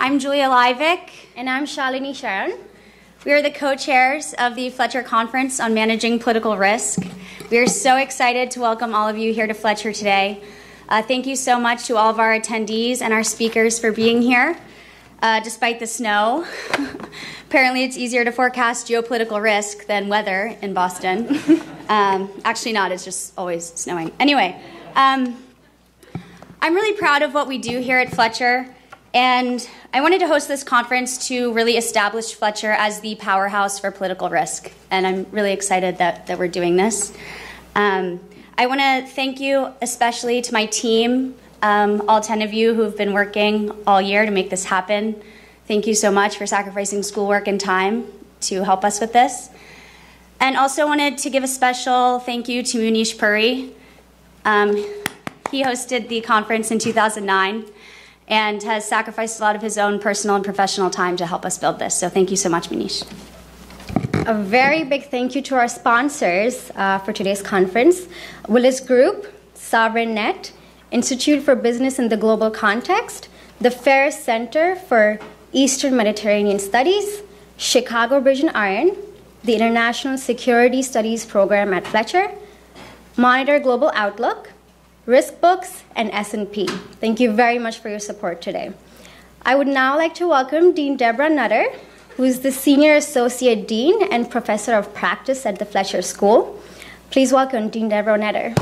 I'm Julia Livick. And I'm Shalini Sharan. We are the co-chairs of the Fletcher Conference on Managing Political Risk. We are so excited to welcome all of you here to Fletcher today. Thank you so much to all of our attendees and our speakers for being here, despite the snow. Apparently it's easier to forecast geopolitical risk than weather in Boston. Actually not, it's just always snowing. Anyway, I'm really proud of what we do here at Fletcher, and I wanted to host this conference to really establish Fletcher as the powerhouse for political risk, and I'm really excited that we're doing this. I want to thank you especially to my team, all 10 of you who've been working all year to make this happen. Thank you so much for sacrificing schoolwork and time to help us with this. And also wanted to give a special thank you to Munish Puri. He hosted the conference in 2009 and has sacrificed a lot of his own personal and professional time to help us build this. So thank you so much, Munish. A very big thank you to our sponsors for today's conference: Willis Group, Sovereign Net, Institute for Business in the Global Context, the Ferris Center for Eastern Mediterranean Studies, Chicago Bridge and Iron, the International Security Studies Program at Fletcher, Monitor Global Outlook, Risk Books, and S&P. Thank you very much for your support today. I would now like to welcome Dean Deborah Nutter, who is the Senior Associate Dean and Professor of Practice at the Fletcher School. Please welcome Dean Deborah Nutter.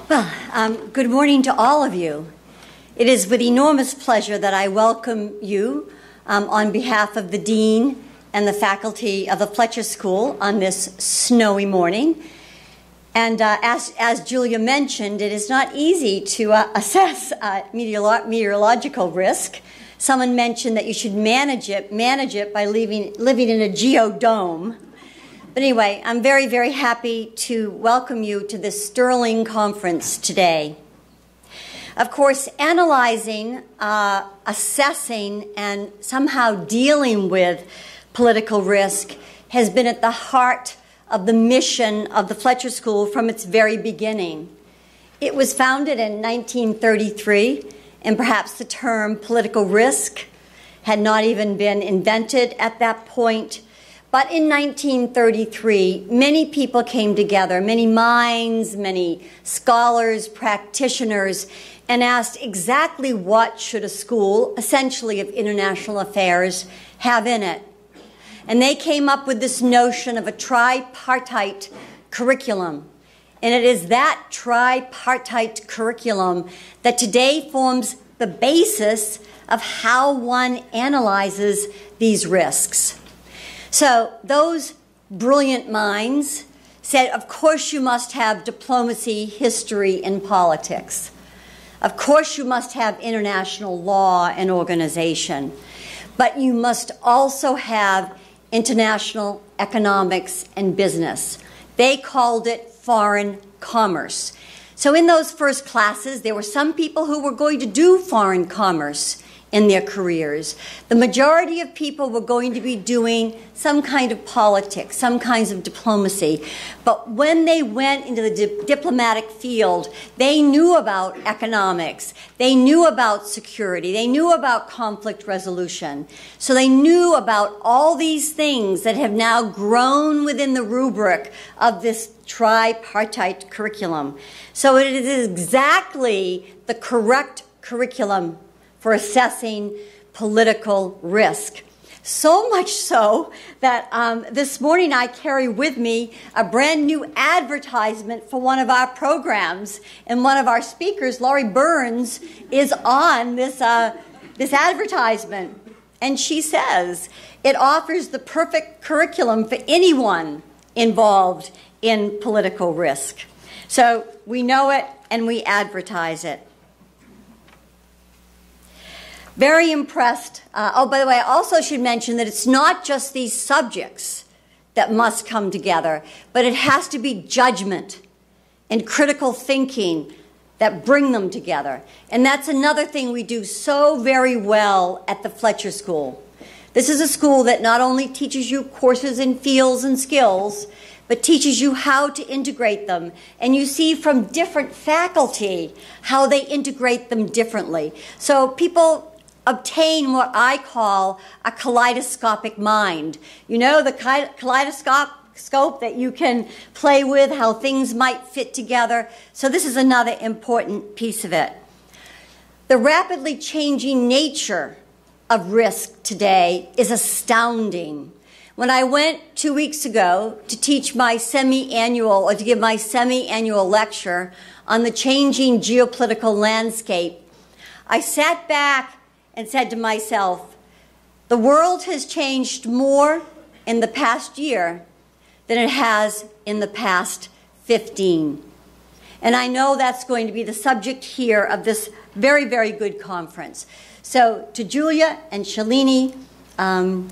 Well, good morning to all of you. It is with enormous pleasure that I welcome you on behalf of the Dean and the faculty of the Fletcher School on this snowy morning. And as Julia mentioned, it is not easy to assess meteorological risk. Someone mentioned that you should manage it by living in a geodome. But anyway, I'm very, very happy to welcome you to this sterling conference today. Of course, analyzing, assessing, and somehow dealing with political risk has been at the heart of the mission of the Fletcher School from its very beginning. It was founded in 1933, and perhaps the term political risk had not even been invented at that point. But in 1933, many people came together, many minds, many scholars, practitioners, and asked exactly what should a school, essentially of international affairs, have in it. And they came up with this notion of a tripartite curriculum. And it is that tripartite curriculum that today forms the basis of how one analyzes these risks. So those brilliant minds said, of course you must have diplomacy, history, and politics. Of course you must have international law and organization. But you must also have international economics and business. They called it foreign commerce. So in those first classes, there were some people who were going to do foreign commerce in their careers. The majority of people were going to be doing some kind of politics, some kinds of diplomacy. But when they went into the diplomatic field, they knew about economics, they knew about security, they knew about conflict resolution. So they knew about all these things that have now grown within the rubric of this tripartite curriculum. So it is exactly the correct curriculum for assessing political risk. So much so that this morning I carry with me a brand new advertisement for one of our programs. And one of our speakers, Laurie Burns, is on this advertisement. And she says, it offers the perfect curriculum for anyone involved in political risk. So we know it and we advertise it. Very impressed. Oh, by the way, I also should mention that it's not just these subjects that must come together, but it has to be judgment and critical thinking that bring them together. And that's another thing we do so very well at the Fletcher School. This is a school that not only teaches you courses in fields and skills, but teaches you how to integrate them. And you see from different faculty how they integrate them differently. So people obtain what I call a kaleidoscopic mind. You know, the kaleidoscope that you can play with, how things might fit together. So this is another important piece of it. The rapidly changing nature of risk today is astounding. When I went 2 weeks ago to teach my to give my semi-annual lecture on the changing geopolitical landscape, I sat back and said to myself, the world has changed more in the past year than it has in the past 15. And I know that's going to be the subject here of this very, very good conference. So to Julia and Shalini,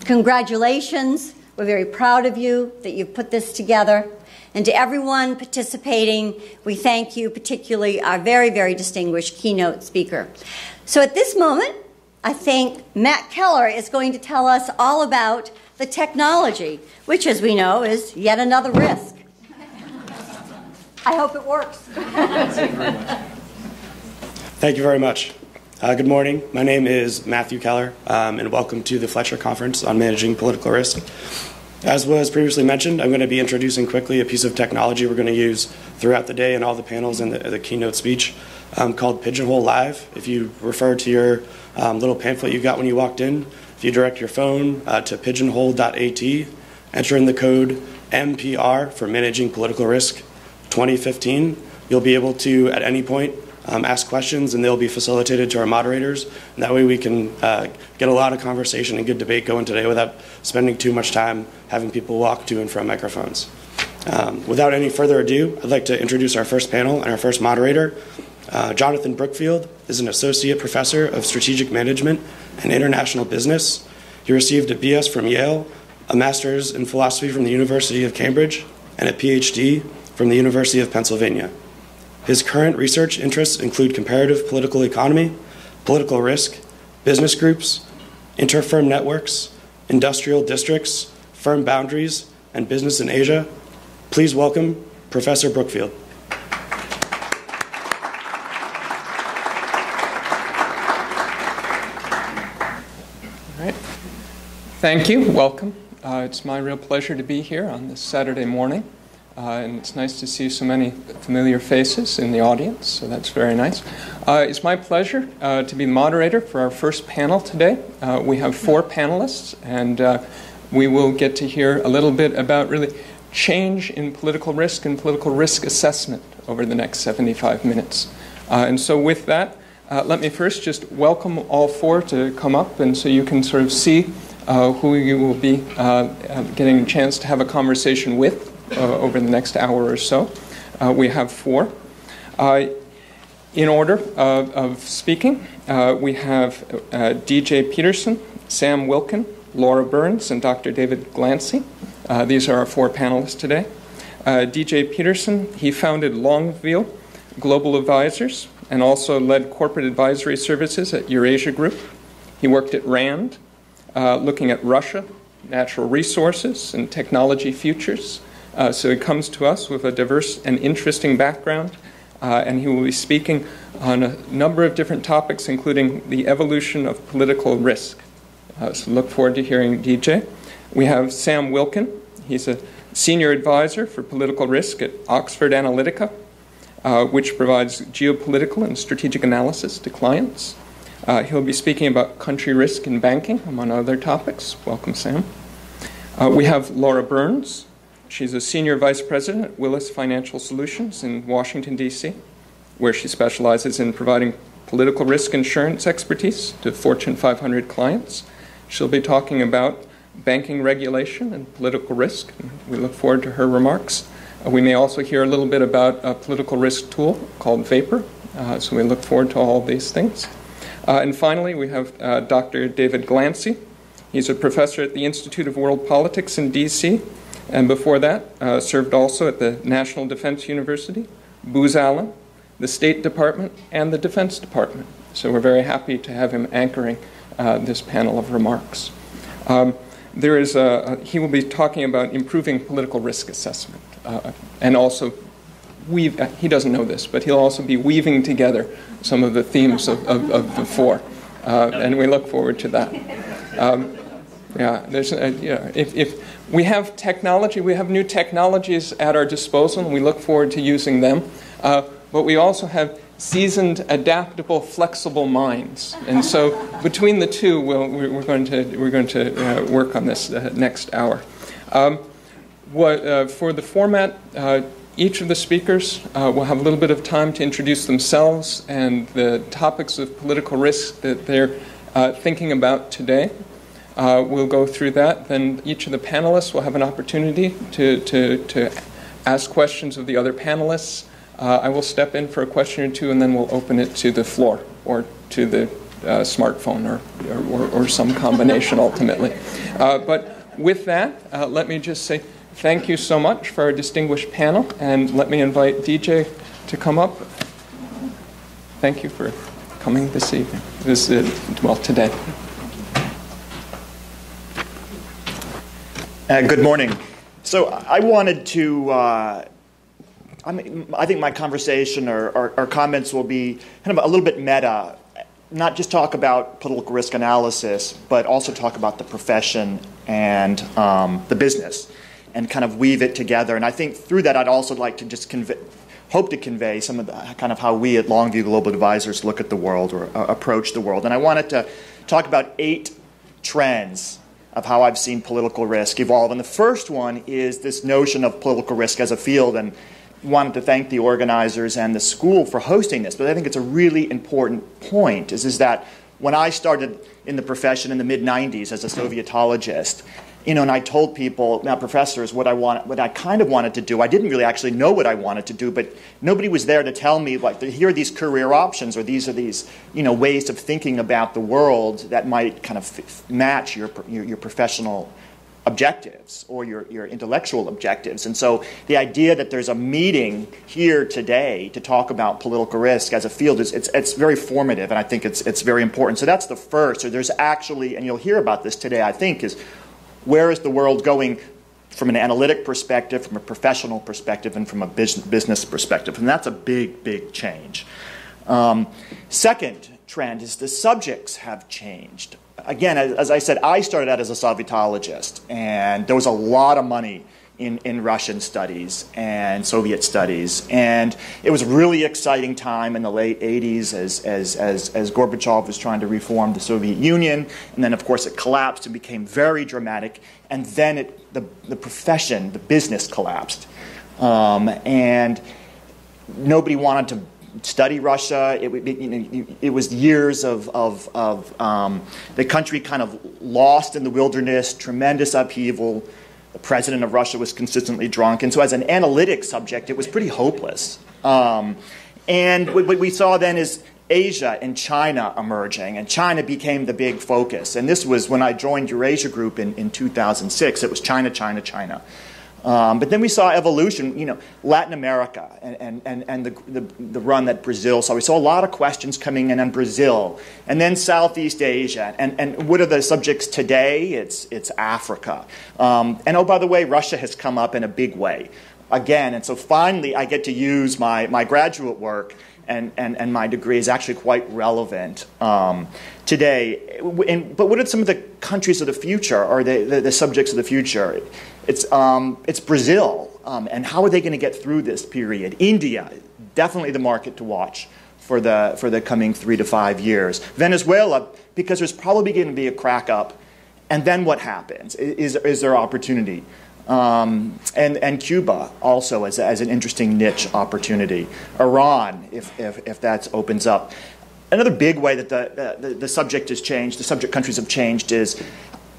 congratulations. We're very proud of you that you've put this together. And to everyone participating, we thank you, particularly our very, very distinguished keynote speaker. So at this moment, I think Matt Keller is going to tell us all about the technology, which, as we know, is yet another risk. I hope it works. Thank you very much. Good morning. My name is Matthew Keller, and welcome to the Fletcher Conference on Managing Political Risk. As was previously mentioned, I'm going to be introducing quickly a piece of technology we're going to use throughout the day in all the panels and the keynote speech called Pigeonhole Live. If you refer to your little pamphlet you got when you walked in, if you direct your phone to pigeonhole.at, enter in the code MPR for Managing Political Risk 2015, you'll be able to, at any point, ask questions, and they'll be facilitated to our moderators. And that way we can get a lot of conversation and good debate going today without spending too much time having people walk to and from microphones. Without any further ado, I'd like to introduce our first panel and our first moderator. Jonathan Brookfield is an associate professor of strategic management and international business. He received a BS from Yale, a master's in philosophy from the University of Cambridge, and a PhD from the University of Pennsylvania. His current research interests include comparative political economy, political risk, business groups, inter-firm networks, industrial districts, firm boundaries, and business in Asia. Please welcome Professor Brookfield. Thank you. Welcome. It's my real pleasure to be here on this Saturday morning. And it's nice to see so many familiar faces in the audience, so that's very nice. It's my pleasure to be the moderator for our first panel today. We have 4 panelists, and we will get to hear a little bit about really change in political risk and political risk assessment over the next 75 minutes. And so with that, let me first just welcome all 4 to come up, and so you can sort of see who you will be getting a chance to have a conversation with over the next hour or so. We have 4. In order of speaking, we have DJ Peterson, Sam Wilkin, Laura Burns, and Dr. David Glancy. These are our 4 panelists today. DJ Peterson, he founded Longview Global Advisors and also led corporate advisory services at Eurasia Group. He worked at RAND, looking at Russia, natural resources, and technology futures. So he comes to us with a diverse and interesting background, and he will be speaking on a number of different topics, including the evolution of political risk. So look forward to hearing DJ. We have Sam Wilkin. He's a senior advisor for political risk at Oxford Analytica, which provides geopolitical and strategic analysis to clients. He'll be speaking about country risk in banking, among other topics. Welcome, Sam. We have Laura Burns. She's a senior vice president at Willis Financial Solutions in Washington, D.C., where she specializes in providing political risk insurance expertise to Fortune 500 clients. She'll be talking about banking regulation and political risk, and we look forward to her remarks. We may also hear a little bit about a political risk tool called Vapor, so we look forward to all these things. And finally, we have Dr. David Glancy. He's a professor at the Institute of World Politics in D.C., and before that, served also at the National Defense University, Booz Allen, the State Department, and the Defense Department. So we're very happy to have him anchoring this panel of remarks. he will be talking about improving political risk assessment, and also he doesn't know this, but he'll also be weaving together some of the themes of the four, and we look forward to that. If we have technology, we have new technologies at our disposal, and we look forward to using them. But we also have seasoned, adaptable, flexible minds, and so between the two, we're going to work on this next hour. For the format, each of the speakers will have a little bit of time to introduce themselves and the topics of political risk that they're thinking about today. We'll go through that. Then each of the panelists will have an opportunity to ask questions of the other panelists. I will step in for a question or two, and then we'll open it to the floor or to the smartphone or some combination ultimately. But with that, let me just say thank you so much for our distinguished panel, and let me invite DJ to come up. Thank you for coming this evening. Today. Good morning. So I wanted to, I think my conversation or comments will be kind of a little bit meta, not just talk about political risk analysis, but also talk about the profession and the business, and kind of weave it together. And I think through that, I'd also like to just hope to convey some of the kind of how we at Longview Global Advisors look at the world or approach the world. And I wanted to talk about 8 trends of how I've seen political risk evolve. And the first one is this notion of political risk as a field, and wanted to thank the organizers and the school for hosting this. But I think it's a really important point, is that when I started in the profession in the mid-90s as a Sovietologist, and I told people, now professors, what I kind of wanted to do. I didn't really actually know what I wanted to do, but nobody was there to tell me, like, here are these career options, or these are these, ways of thinking about the world that might kind of match your professional objectives or your intellectual objectives. And so the idea that there's a meeting here today to talk about political risk as a field it's very formative, and I think it's very important. So that's the first. So there's actually, and you'll hear about this today, I think, is where is the world going from an analytic perspective, from a professional perspective, and from a business perspective. And that's a big, big change. Second trend is the subjects have changed. Again, as I said, I started out as a Sovietologist, and there was a lot of money in Russian studies and Soviet studies. And it was a really exciting time in the late 80s as Gorbachev was trying to reform the Soviet Union. And then, of course, it collapsed and became very dramatic. And then the profession, the business collapsed. And nobody wanted to study Russia. It was years of the country kind of lost in the wilderness, tremendous upheaval. The president of Russia was consistently drunk. And so as an analytic subject, it was pretty hopeless. And what we saw then is Asia and China emerging, and China became the big focus. And this was when I joined Eurasia Group in 2006. It was China, China, China. But then we saw evolution, Latin America and the run that Brazil saw. We saw a lot of questions coming in on Brazil, and then Southeast Asia. And what are the subjects today? It's Africa. And oh, by the way, Russia has come up in a big way again. And so finally, I get to use my graduate work, and my degree is actually quite relevant today. But what are some of the countries of the future, or the subjects of the future? It's Brazil, and how are they going to get through this period? India, definitely the market to watch for the coming 3 to 5 years. Venezuela, because there's probably going to be a crack up, and then what happens? Is there opportunity? And Cuba also as an interesting niche opportunity. Iran, if that opens up. Another big way that the subject has changed, the subject countries have changed, is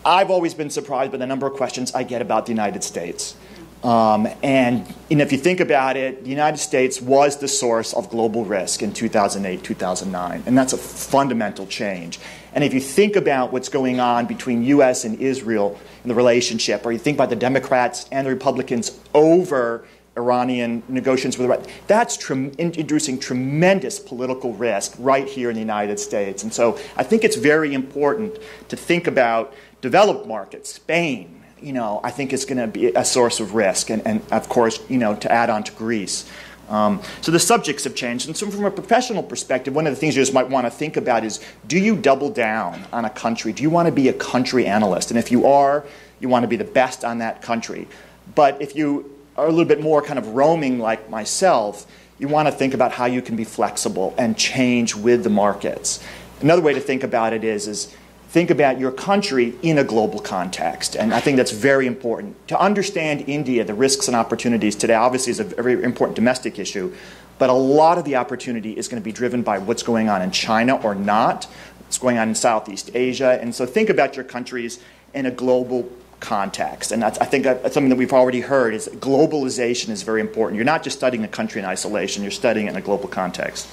I've always been surprised by the number of questions I get about the United States. And if you think about it, the United States was the source of global risk in 2008, 2009, and that's a fundamental change. And if you think about what's going on between U.S. and Israel in the relationship, or you think about the Democrats and the Republicans over Iranian negotiations with Iran. That's introducing tremendous political risk right here in the United States. And so I think it's very important to think about developed markets. Spain, I think is going to be a source of risk. And of course, to add on to Greece. So the subjects have changed. And so from a professional perspective, one of the things you just might want to think about is, do you double down on a country? Do you want to be a country analyst? And if you are, you want to be the best on that country. But if you are a little bit more kind of roaming like myself, you want to think about how you can be flexible and change with the markets. Another way to think about it is think about your country in a global context. And I think that's very important. To understand India, the risks and opportunities today obviously is a very important domestic issue, but a lot of the opportunity is going to be driven by what's going on in China or not, what's going on in Southeast Asia. And so think about your countries in a global context. And I think that's something that we've already heard is globalization is very important. You're not just studying a country in isolation, you're studying it in a global context.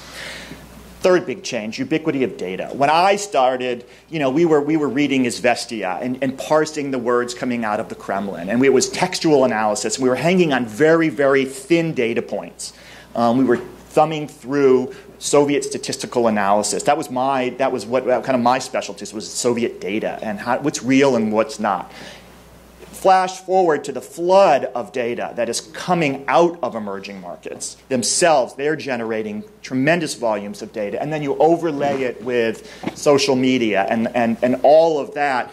Third big change, ubiquity of data. When I started, we were reading Izvestia and parsing the words coming out of the Kremlin. And it was textual analysis. And we were hanging on very, very thin data points. We were thumbing through Soviet statistical analysis. That was what kind of my specialty was Soviet data and what's real and what's not. Flash forward to the flood of data that is coming out of emerging markets themselves. They're generating tremendous volumes of data. And then you overlay it with social media and all of that.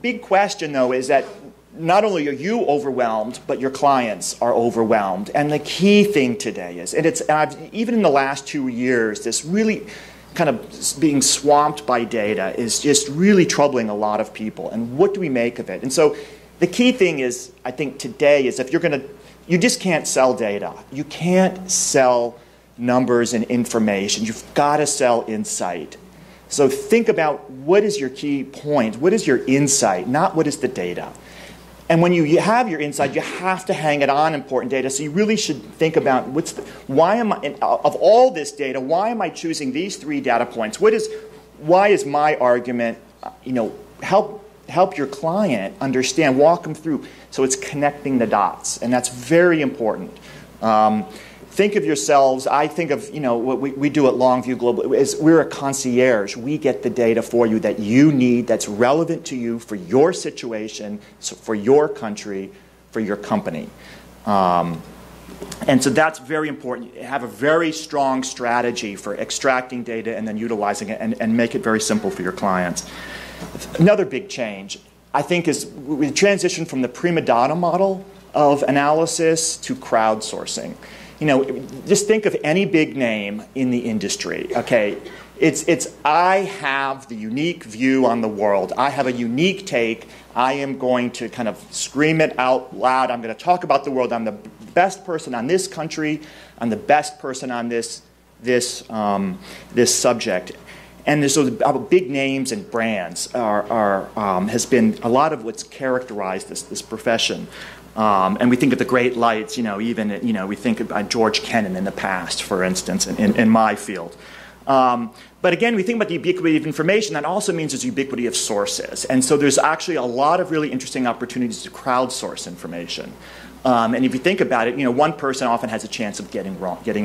Big question, though, is that not only are you overwhelmed, but your clients are overwhelmed. And the key thing today is, even in the last 2 years, this really kind of being swamped by data is just really troubling a lot of people. And what do we make of it? And so the key thing is, I think today, is you just can't sell data. You can't sell numbers and information. You've got to sell insight. So think about what is your key point? What is your insight, not what is the data? And when you have your insight, you have to hang it on important data. So you really should think about of all this data, why am I choosing these 3 data points? Why is my argument, help your client understand, walk them through. So it's connecting the dots, and that's very important. Think of yourselves, I think of, what we do at Longview Global is we're a concierge. We get the data for you that you need, that's relevant to you for your situation, for your country, for your company. And so that's very important. You have a very strong strategy for extracting data and then utilizing it and make it very simple for your clients. Another big change, I think, is we transition from the prima donna model of analysis to crowdsourcing. Just think of any big name in the industry, okay? It's I have the unique view on the world. I have a unique take. I am going to kind of scream it out loud. I'm going to talk about the world. I'm the best person on this country. I'm the best person on this subject. And there's those big names and brands has been a lot of what's characterized this profession. And we think of the great lights, we think about George Kennan in the past, for instance, in my field. But again, we think about the ubiquity of information. That also means there's ubiquity of sources. And so there's actually a lot of really interesting opportunities to crowdsource information. And if you think about it, one person often has a chance of getting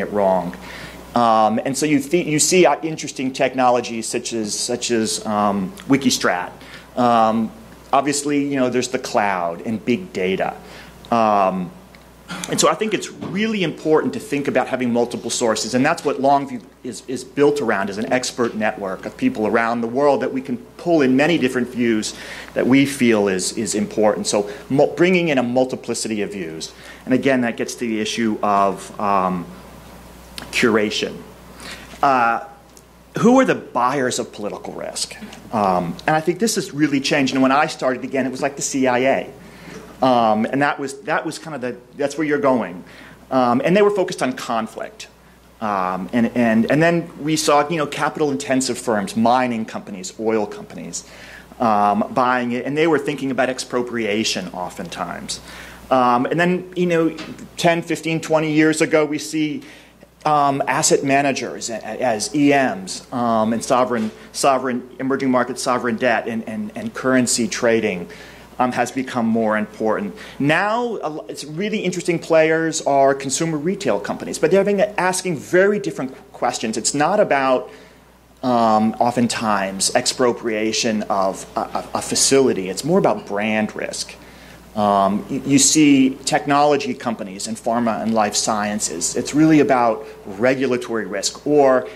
it wrong. And so you see interesting technologies such as Wikistrat. Obviously, there's the cloud and big data. And so I think it's really important to think about having multiple sources. And that's what Longview is built around, is an expert network of people around the world that we can pull in many different views that we feel is important. So bringing in a multiplicity of views. And again, that gets to the issue of curation. Who are the buyers of political risk? And I think this has really changed. And when I started, again, it was like the CIA. And that was kind of that's where you're going. And they were focused on conflict. And then we saw, capital-intensive firms, mining companies, oil companies, buying it. And they were thinking about expropriation oftentimes. And then, 10, 15, 20 years ago, we see asset managers as EMs and sovereign emerging market sovereign debt and currency trading. has become more important. Now, it's really interesting players are consumer retail companies, but they're asking very different questions. It's not about oftentimes expropriation of a facility. It's more about brand risk. You see technology companies and pharma and life sciences. It's really about regulatory risk, or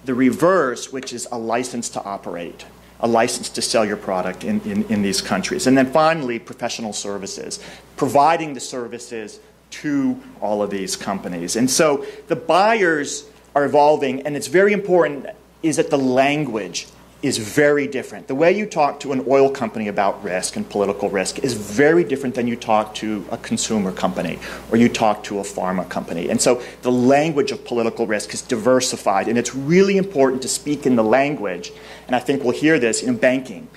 the reverse, which is a license to operate, a license to sell your product in these countries. And then finally, professional services, providing the services to all of these companies. And so the buyers are evolving, and it's very important is that the language is very different. The way you talk to an oil company about risk and political risk is very different than you talk to a consumer company or you talk to a pharma company. And so the language of political risk is diversified, and it's really important to speak in the language, and I think we'll hear this in banking,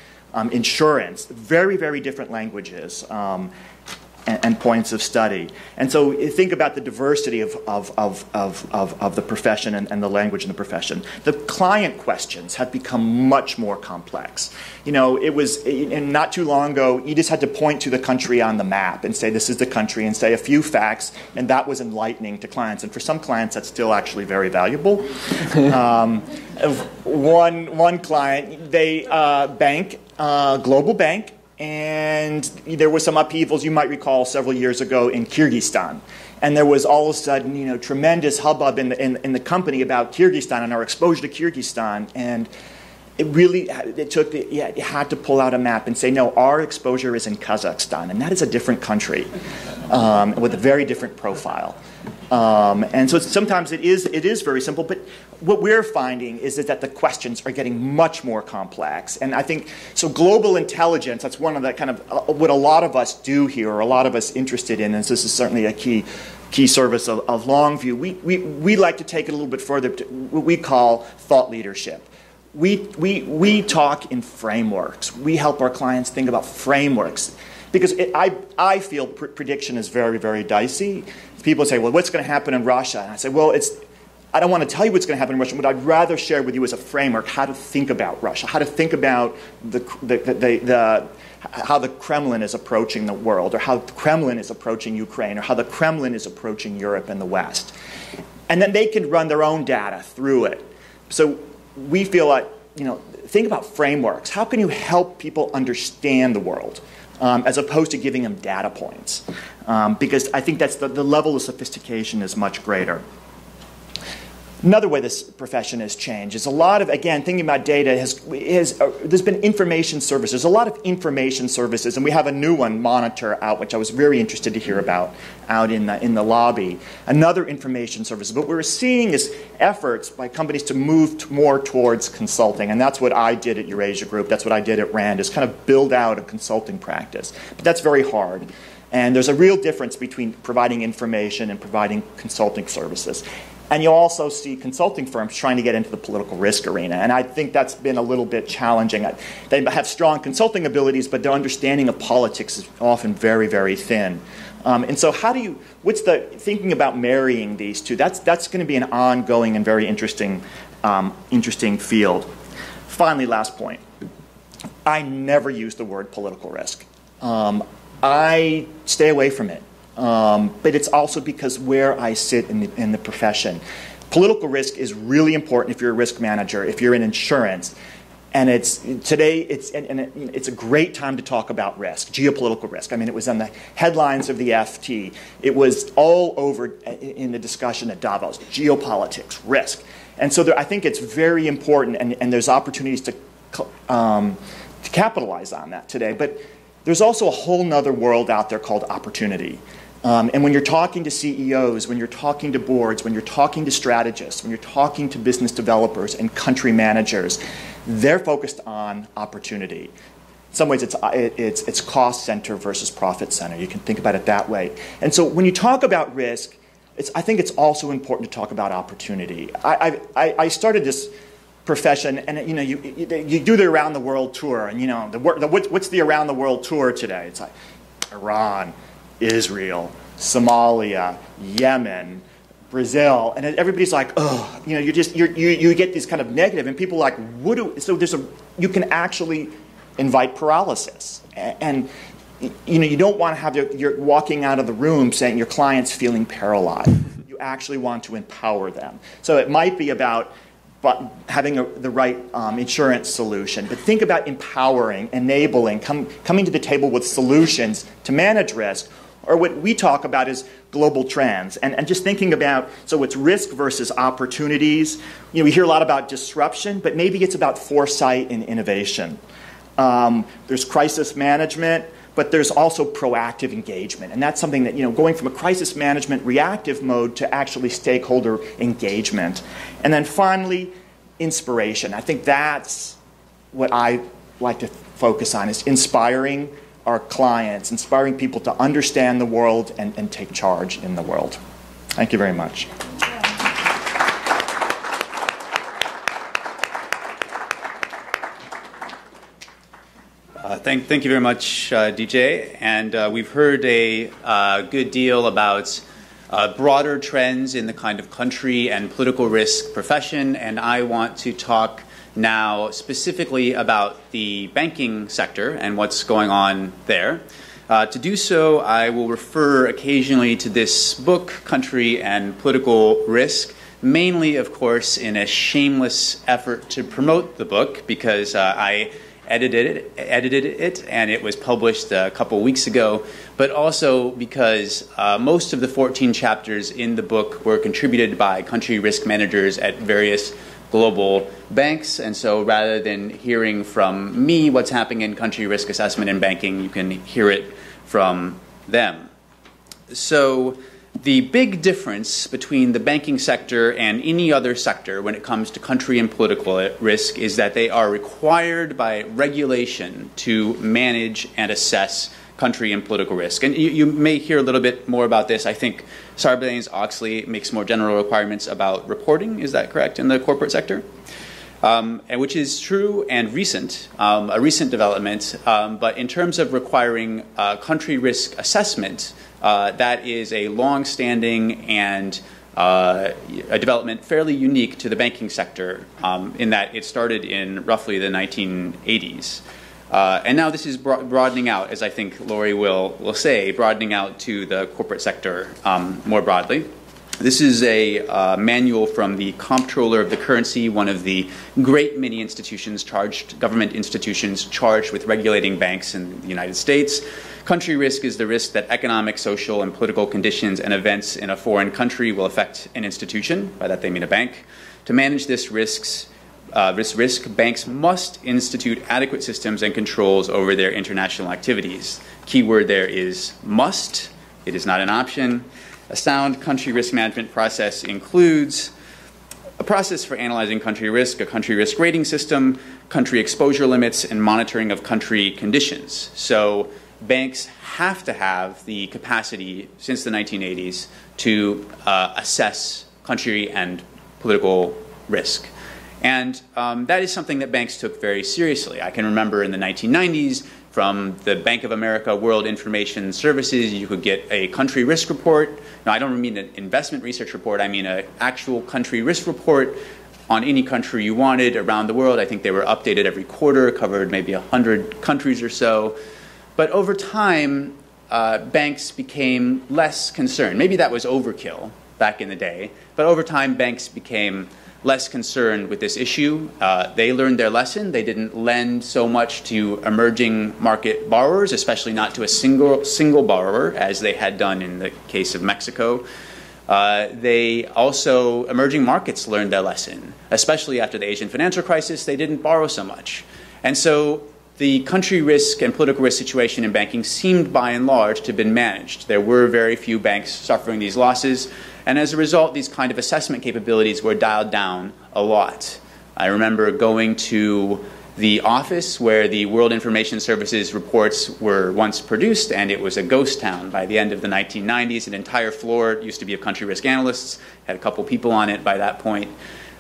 insurance, very, very different languages and points of study. And so think about the diversity of the profession and the language in the profession. The client questions have become much more complex. You know, it was not too long ago, you just had to point to the country on the map and say, this is the country, and say a few facts, and that was enlightening to clients. And for some clients, that's still actually very valuable. One client, they global bank, and there were some upheavals, you might recall, several years ago in Kyrgyzstan. And there was all of a sudden, you know, tremendous hubbub in the company about Kyrgyzstan and our exposure to Kyrgyzstan. And it really, you had to pull out a map and say, no, our exposure is in Kazakhstan. And that is a different country with a very different profile. And so sometimes it is very simple, but what we're finding is that the questions are getting much more complex. And I think, so global intelligence, that's one of the kind of, what a lot of us do here, or a lot of us interested in, and this is certainly a key service of Longview. We like to take it a little bit further to what we call thought leadership. We talk in frameworks. We help our clients think about frameworks. Because I feel prediction is very, very dicey. People say, well, what's going to happen in Russia? And I say, well, I don't want to tell you what's going to happen in Russia. What I'd rather share with you is a framework, how to think about Russia, how to think about how the Kremlin is approaching the world, or how the Kremlin is approaching Ukraine, or how the Kremlin is approaching Europe and the West. And then they can run their own data through it. So we feel like, you know, think about frameworks. How can you help people understand the world? As opposed to giving them data points. Because I think that's the level of sophistication is much greater. Another way this profession has changed is a lot of, again, thinking about data, there's been information services. There's a lot of information services, and we have a new one, Monitor, out, which I was very interested to hear about out in the lobby. Another information service. But what we're seeing is efforts by companies to move more towards consulting, and that's what I did at Eurasia Group. That's what I did at RAND, is kind of build out a consulting practice. But that's very hard. And there's a real difference between providing information and providing consulting services. And you also see consulting firms trying to get into the political risk arena. And I think that's been a little bit challenging. They have strong consulting abilities, but their understanding of politics is often very, very thin. And so thinking about marrying these two, that's going to be an ongoing and very interesting field. Finally, last point. I never use the word political risk. I stay away from it. But it's also because where I sit in the profession. Political risk is really important if you're a risk manager, if you're in insurance. And it's a great time to talk about risk, geopolitical risk. I mean, it was on the headlines of the FT. It was all over in the discussion at Davos, geopolitics, risk. And so I think it's very important, and there's opportunities to capitalize on that today. But there's also a whole nother world out there called opportunity. And when you're talking to CEOs, when you're talking to boards, when you're talking to strategists, when you're talking to business developers and country managers, they're focused on opportunity. In some ways, it's cost center versus profit center. You can think about it that way. And so when you talk about risk, I think it's also important to talk about opportunity. I started this profession, and you know, you do the around the world tour, and you know, what's the around the world tour today? It's like Iran, Israel, Somalia, Yemen, Brazil, and everybody's like, oh, you know, you get these kind of negative, and people are like, you can actually invite paralysis, and you don't want to have you're walking out of the room saying your client's feeling paralyzed. You actually want to empower them. So it might be about having the right insurance solution, but think about empowering, enabling, coming to the table with solutions to manage risk, or what we talk about is global trends, and just thinking about, so it's risk versus opportunities. We hear a lot about disruption, but maybe it's about foresight and innovation. There's crisis management, but there's also proactive engagement. And that's something that, going from a crisis management reactive mode to actually stakeholder engagement. And then finally, inspiration. I think that's what I like to focus on, is inspiring our clients, inspiring people to understand the world and take charge in the world. Thank you very much. Thank you very much, DJ. And we've heard a good deal about broader trends in the kind of country and political risk profession, and I want to talk now specifically about the banking sector and what's going on there. To do so, I will refer occasionally to this book, Country and Political Risk, mainly, of course, in a shameless effort to promote the book, because I edited it, and it was published a couple weeks ago, but also because most of the 14 chapters in the book were contributed by country risk managers at various global banks, and so rather than hearing from me what's happening in country risk assessment and banking, you can hear it from them. So the big difference between the banking sector and any other sector when it comes to country and political risk is that they are required by regulation to manage and assess country and political risk. And you may hear a little bit more about this. I think Sarbanes-Oxley makes more general requirements about reporting. Is that correct, in the corporate sector? And which is true and recent, a recent development. But in terms of requiring country risk assessment, that is a long-standing and a development fairly unique to the banking sector, in that it started in roughly the 1980s. And now this is broadening out, as I think Lori will say, broadening out to the corporate sector more broadly. This is a manual from the Comptroller of the Currency, one of the great many institutions government institutions charged with regulating banks in the United States. Country risk is the risk that economic, social, and political conditions and events in a foreign country will affect an institution. By that they mean a bank. To manage this risk, banks must institute adequate systems and controls over their international activities. Key word there is must. It is not an option. A sound country risk management process includes a process for analyzing country risk, a country risk rating system, country exposure limits, and monitoring of country conditions. So banks have to have the capacity since the 1980s to assess country and political risk. And that is something that banks took very seriously. I can remember in the 1990s, from the Bank of America World Information Services, you could get a country risk report. Now, I don't mean an investment research report. I mean an actual country risk report on any country you wanted around the world. I think they were updated every quarter, covered maybe 100 countries or so. But over time, banks became less concerned. Maybe that was overkill back in the day. But over time, banks became less concerned with this issue. They learned their lesson. They didn't lend so much to emerging market borrowers, especially not to a single borrower, as they had done in the case of Mexico. Emerging markets learned their lesson, especially after the Asian financial crisis. They didn't borrow so much. And so the country risk and political risk situation in banking seemed, by and large, to have been managed. There were very few banks suffering these losses. And as a result, these kind of assessment capabilities were dialed down a lot. I remember going to the office where the World Information Services reports were once produced, and it was a ghost town by the end of the 1990s. An entire floor used to be of country risk analysts, had a couple people on it by that point.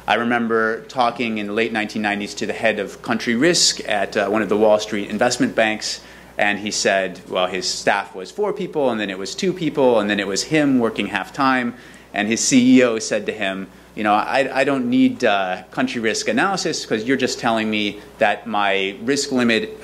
I remember talking in the late 1990s to the head of country risk at one of the Wall Street investment banks, and he said, well, his staff was 4 people, and then it was 2 people, and then it was him working half-time. And his CEO said to him, I don't need country risk analysis because you're just telling me that my risk limit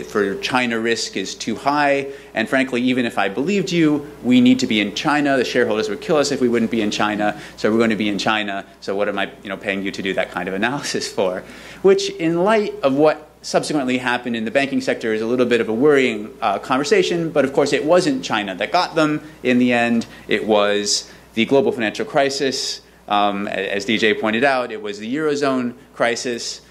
for China risk is too high. And frankly, even if I believed you, we need to be in China. The shareholders would kill us if we wouldn't be in China. So we're going to be in China. So what am I paying you to do that kind of analysis for? Which, in light of what subsequently happened in the banking sector, is a little bit of a worrying conversation. But of course, it wasn't China that got them. In the end, it was the global financial crisis. As DJ pointed out, it was the Eurozone crisis.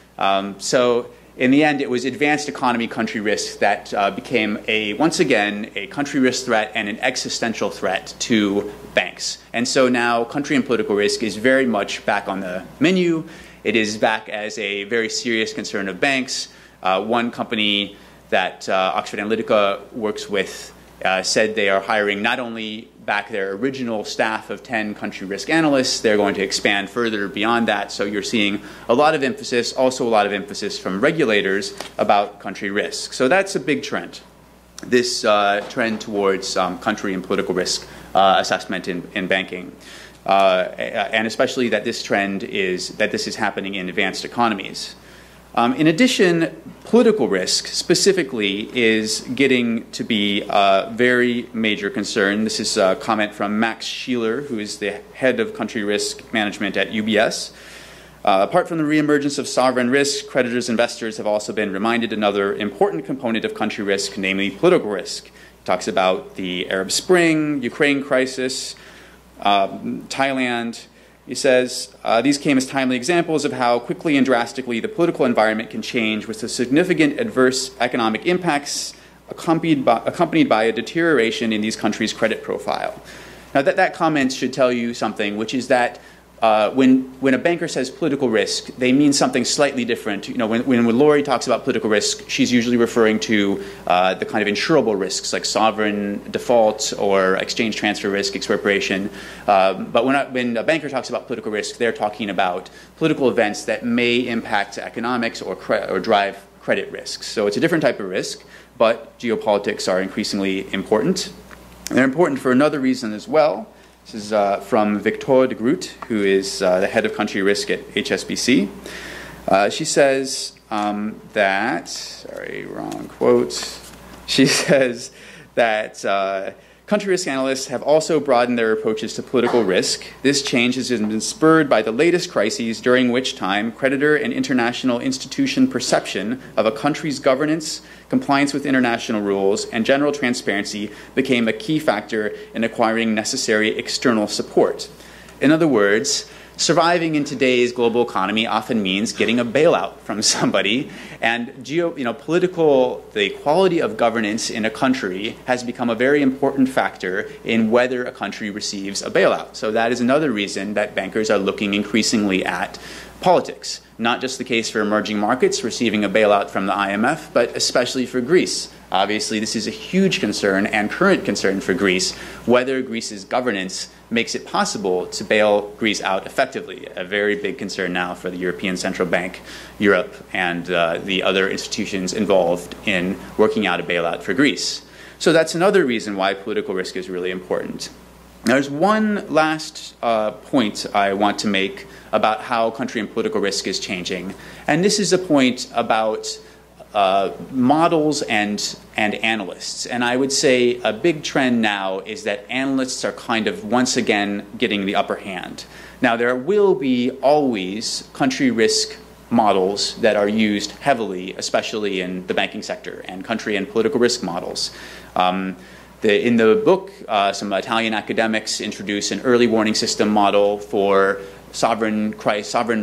So in the end, it was advanced economy country risk that became, once again, a country risk threat and an existential threat to banks. And so now country and political risk is very much back on the menu. It is back as a very serious concern of banks. One company that Oxford Analytica works with said they are hiring not only back their original staff of 10 country risk analysts, they're going to expand further beyond that. So you're seeing a lot of emphasis, also a lot of emphasis from regulators about country risk. So that's a big trend, this trend towards country and political risk assessment in banking. And especially that this trend is, that this is happening in advanced economies. In addition, political risk specifically is getting to be a very major concern. This is a comment from Max Sheeler, who is the head of country risk management at UBS. Apart from the reemergence of sovereign risk, creditors and investors have also been reminded another important component of country risk, namely political risk. He talks about the Arab Spring, Ukraine crisis, Thailand. He says, these came as timely examples of how quickly and drastically the political environment can change with the significant adverse economic impacts accompanied by a deterioration in these countries' credit profile. Now, that comment should tell you something, which is that when a banker says political risk, they mean something slightly different. When Lori talks about political risk, she's usually referring to the kind of insurable risks like sovereign default or exchange transfer risk, expropriation. But when a banker talks about political risk, they're talking about political events that may impact economics or drive credit risks. So it's a different type of risk, but geopolitics are increasingly important. And they're important for another reason as well. This is from Victoire de Groot, who is the head of country risk at HSBC. She says that, sorry, wrong quote. She says that country risk analysts have also broadened their approaches to political risk. This change has been spurred by the latest crises, during which time creditor and international institution perception of a country's governance, compliance with international rules, and general transparency became a key factor in acquiring necessary external support. In other words, surviving in today's global economy often means getting a bailout from somebody, and the quality of governance in a country has become a very important factor in whether a country receives a bailout. So that is another reason that bankers are looking increasingly at politics. Not just the case for emerging markets receiving a bailout from the IMF, but especially for Greece. Obviously, this is a huge concern and current concern for Greece, whether Greece's governance makes it possible to bail Greece out effectively. A very big concern now for the European Central Bank, Europe, and the other institutions involved in working out a bailout for Greece. So that's another reason why political risk is really important. Now, there's one last point I want to make about how country and political risk is changing. And this is a point about models and analysts. And I would say a big trend now is that analysts are kind of once again getting the upper hand. Now, there will be always country risk models that are used heavily, especially in the banking sector, and country and political risk models. In the book, some Italian academics introduce an early warning system model for sovereign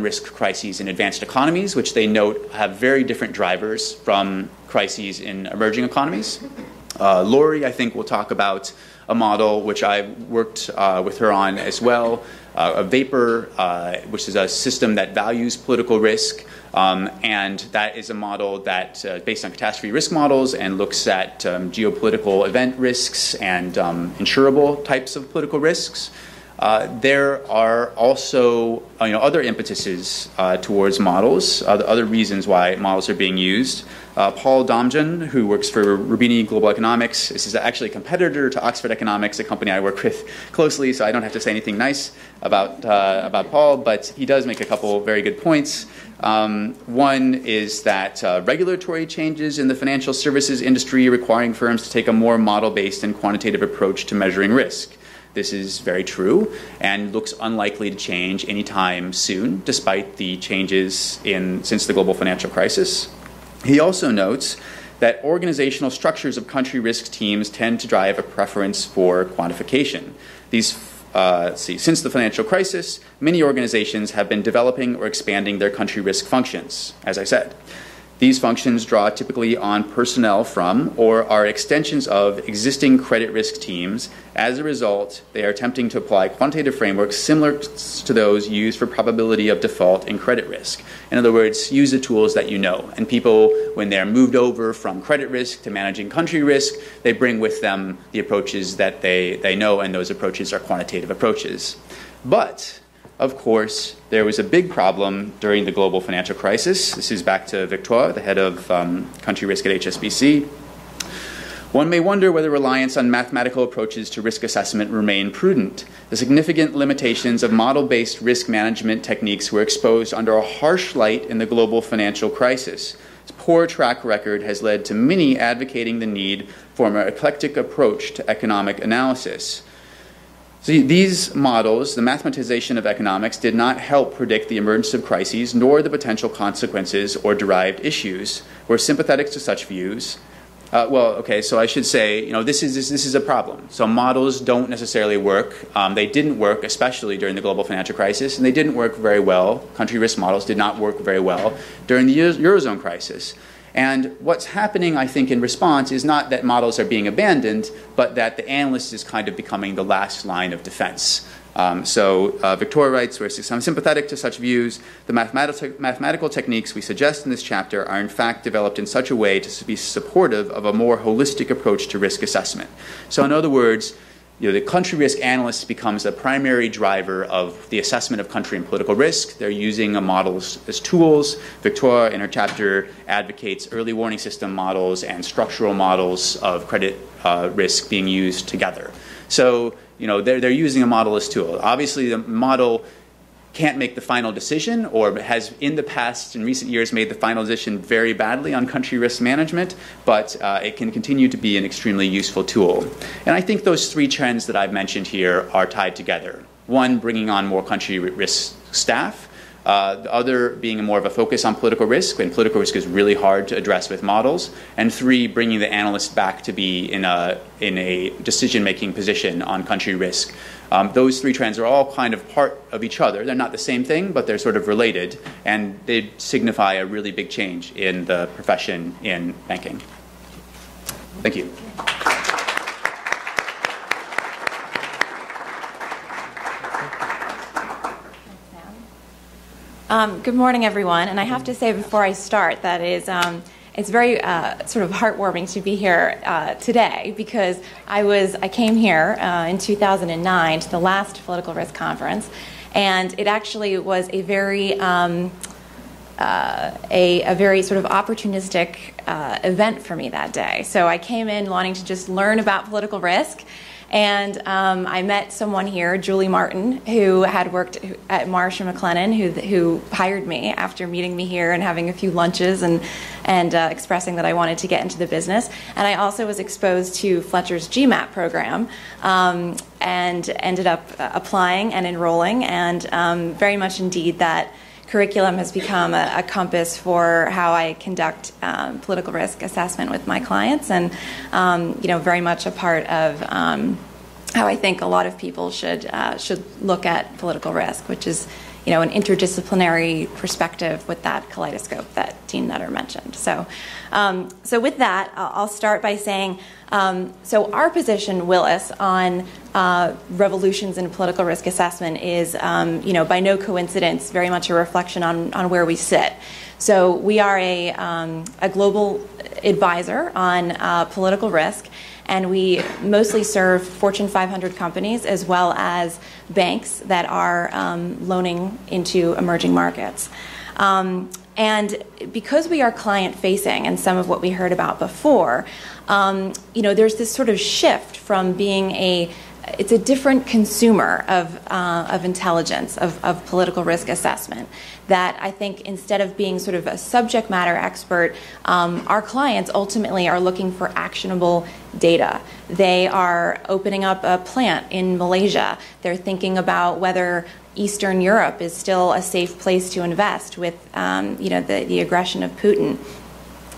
risk crises in advanced economies, which they note have very different drivers from crises in emerging economies. Lori, I think, will talk about a model which I worked with her on as well, a VAPOR, which is a system that values political risk, and that is a model that based on catastrophe risk models and looks at geopolitical event risks and insurable types of political risks. There are also other impetuses towards models, other reasons why models are being used. Paul Domjan, who works for Rubini Global Economics, this is actually a competitor to Oxford Economics, a company I work with closely, so I don't have to say anything nice about Paul, but he does make a couple very good points. One is that regulatory changes in the financial services industry requiring firms to take a more model-based and quantitative approach to measuring risk. This is very true and looks unlikely to change anytime soon, despite the changes since the global financial crisis. He also notes that organizational structures of country risk teams tend to drive a preference for quantification. Since the financial crisis, many organizations have been developing or expanding their country risk functions, as I said. These functions draw typically on personnel from or are extensions of existing credit risk teams. As a result, they are attempting to apply quantitative frameworks similar to those used for probability of default in credit risk. In other words, use the tools that you know. And people, when they're moved over from credit risk to managing country risk, they bring with them the approaches that they know, and those approaches are quantitative approaches. But of course, there was a big problem during the global financial crisis. This is back to Victoire, the head of country risk at HSBC. One may wonder whether reliance on mathematical approaches to risk assessment remain prudent. The significant limitations of model-based risk management techniques were exposed under a harsh light in the global financial crisis. Its poor track record has led to many advocating the need for an eclectic approach to economic analysis. See, these models, the mathematization of economics, did not help predict the emergence of crises, nor the potential consequences or derived issues. We're sympathetic to such views. So I should say, this is a problem. So models don't necessarily work. They didn't work, especially during the global financial crisis, and they didn't work very well. Country risk models did not work very well during the Eurozone crisis. And what's happening, I think, in response is not that models are being abandoned, but that the analyst is kind of becoming the last line of defense. Victoria writes, I'm sympathetic to such views. The mathematical techniques we suggest in this chapter are in fact developed in such a way to be supportive of a more holistic approach to risk assessment. So in other words, the country risk analyst becomes the primary driver of the assessment of country and political risk. They're using models as tools. Victoire, in her chapter, advocates early warning system models and structural models of credit risk being used together. So, they're using a model as tool. Obviously, the model can't make the final decision, or has in the past, in recent years, made the final decision very badly on country risk management, but it can continue to be an extremely useful tool. And I think those three trends that I've mentioned here are tied together. One, bringing on more country risk staff. The other being more of a focus on political risk, and political risk is really hard to address with models. And three, bringing the analyst back to be in a decision-making position on country risk. Those three trends are all kind of part of each other. They're not the same thing, but they're sort of related, and they signify a really big change in the profession in banking. Thank you. Good morning, everyone. And I have to say before I start that it's very sort of heartwarming to be here today, because I came here in 2009 to the last political risk conference, and it actually was a very sort of opportunistic event for me that day. So I came in wanting to just learn about political risk. And I met someone here, Julie Martin, who had worked at Marsh & McLennan, who hired me after meeting me here and having a few lunches and expressing that I wanted to get into the business. And I also was exposed to Fletcher's GMAT program and ended up applying and enrolling. And very much indeed that curriculum has become a compass for how I conduct political risk assessment with my clients, and very much a part of how I think a lot of people should look at political risk, which is an interdisciplinary perspective with that kaleidoscope that Dean Nutter mentioned. So with that, I'll start by saying, so our position, Willis, on revolutions in political risk assessment is, by no coincidence, very much a reflection on where we sit. So we are a global advisor on political risk, and we mostly serve Fortune 500 companies as well as banks that are loaning into emerging markets. And because we are client-facing, and some of what we heard about before, there's this sort of shift from being it's a different consumer of intelligence, of political risk assessment, that I think instead of being sort of a subject matter expert, our clients ultimately are looking for actionable data. They are opening up a plant in Malaysia. They're thinking about whether Eastern Europe is still a safe place to invest with the aggression of Putin.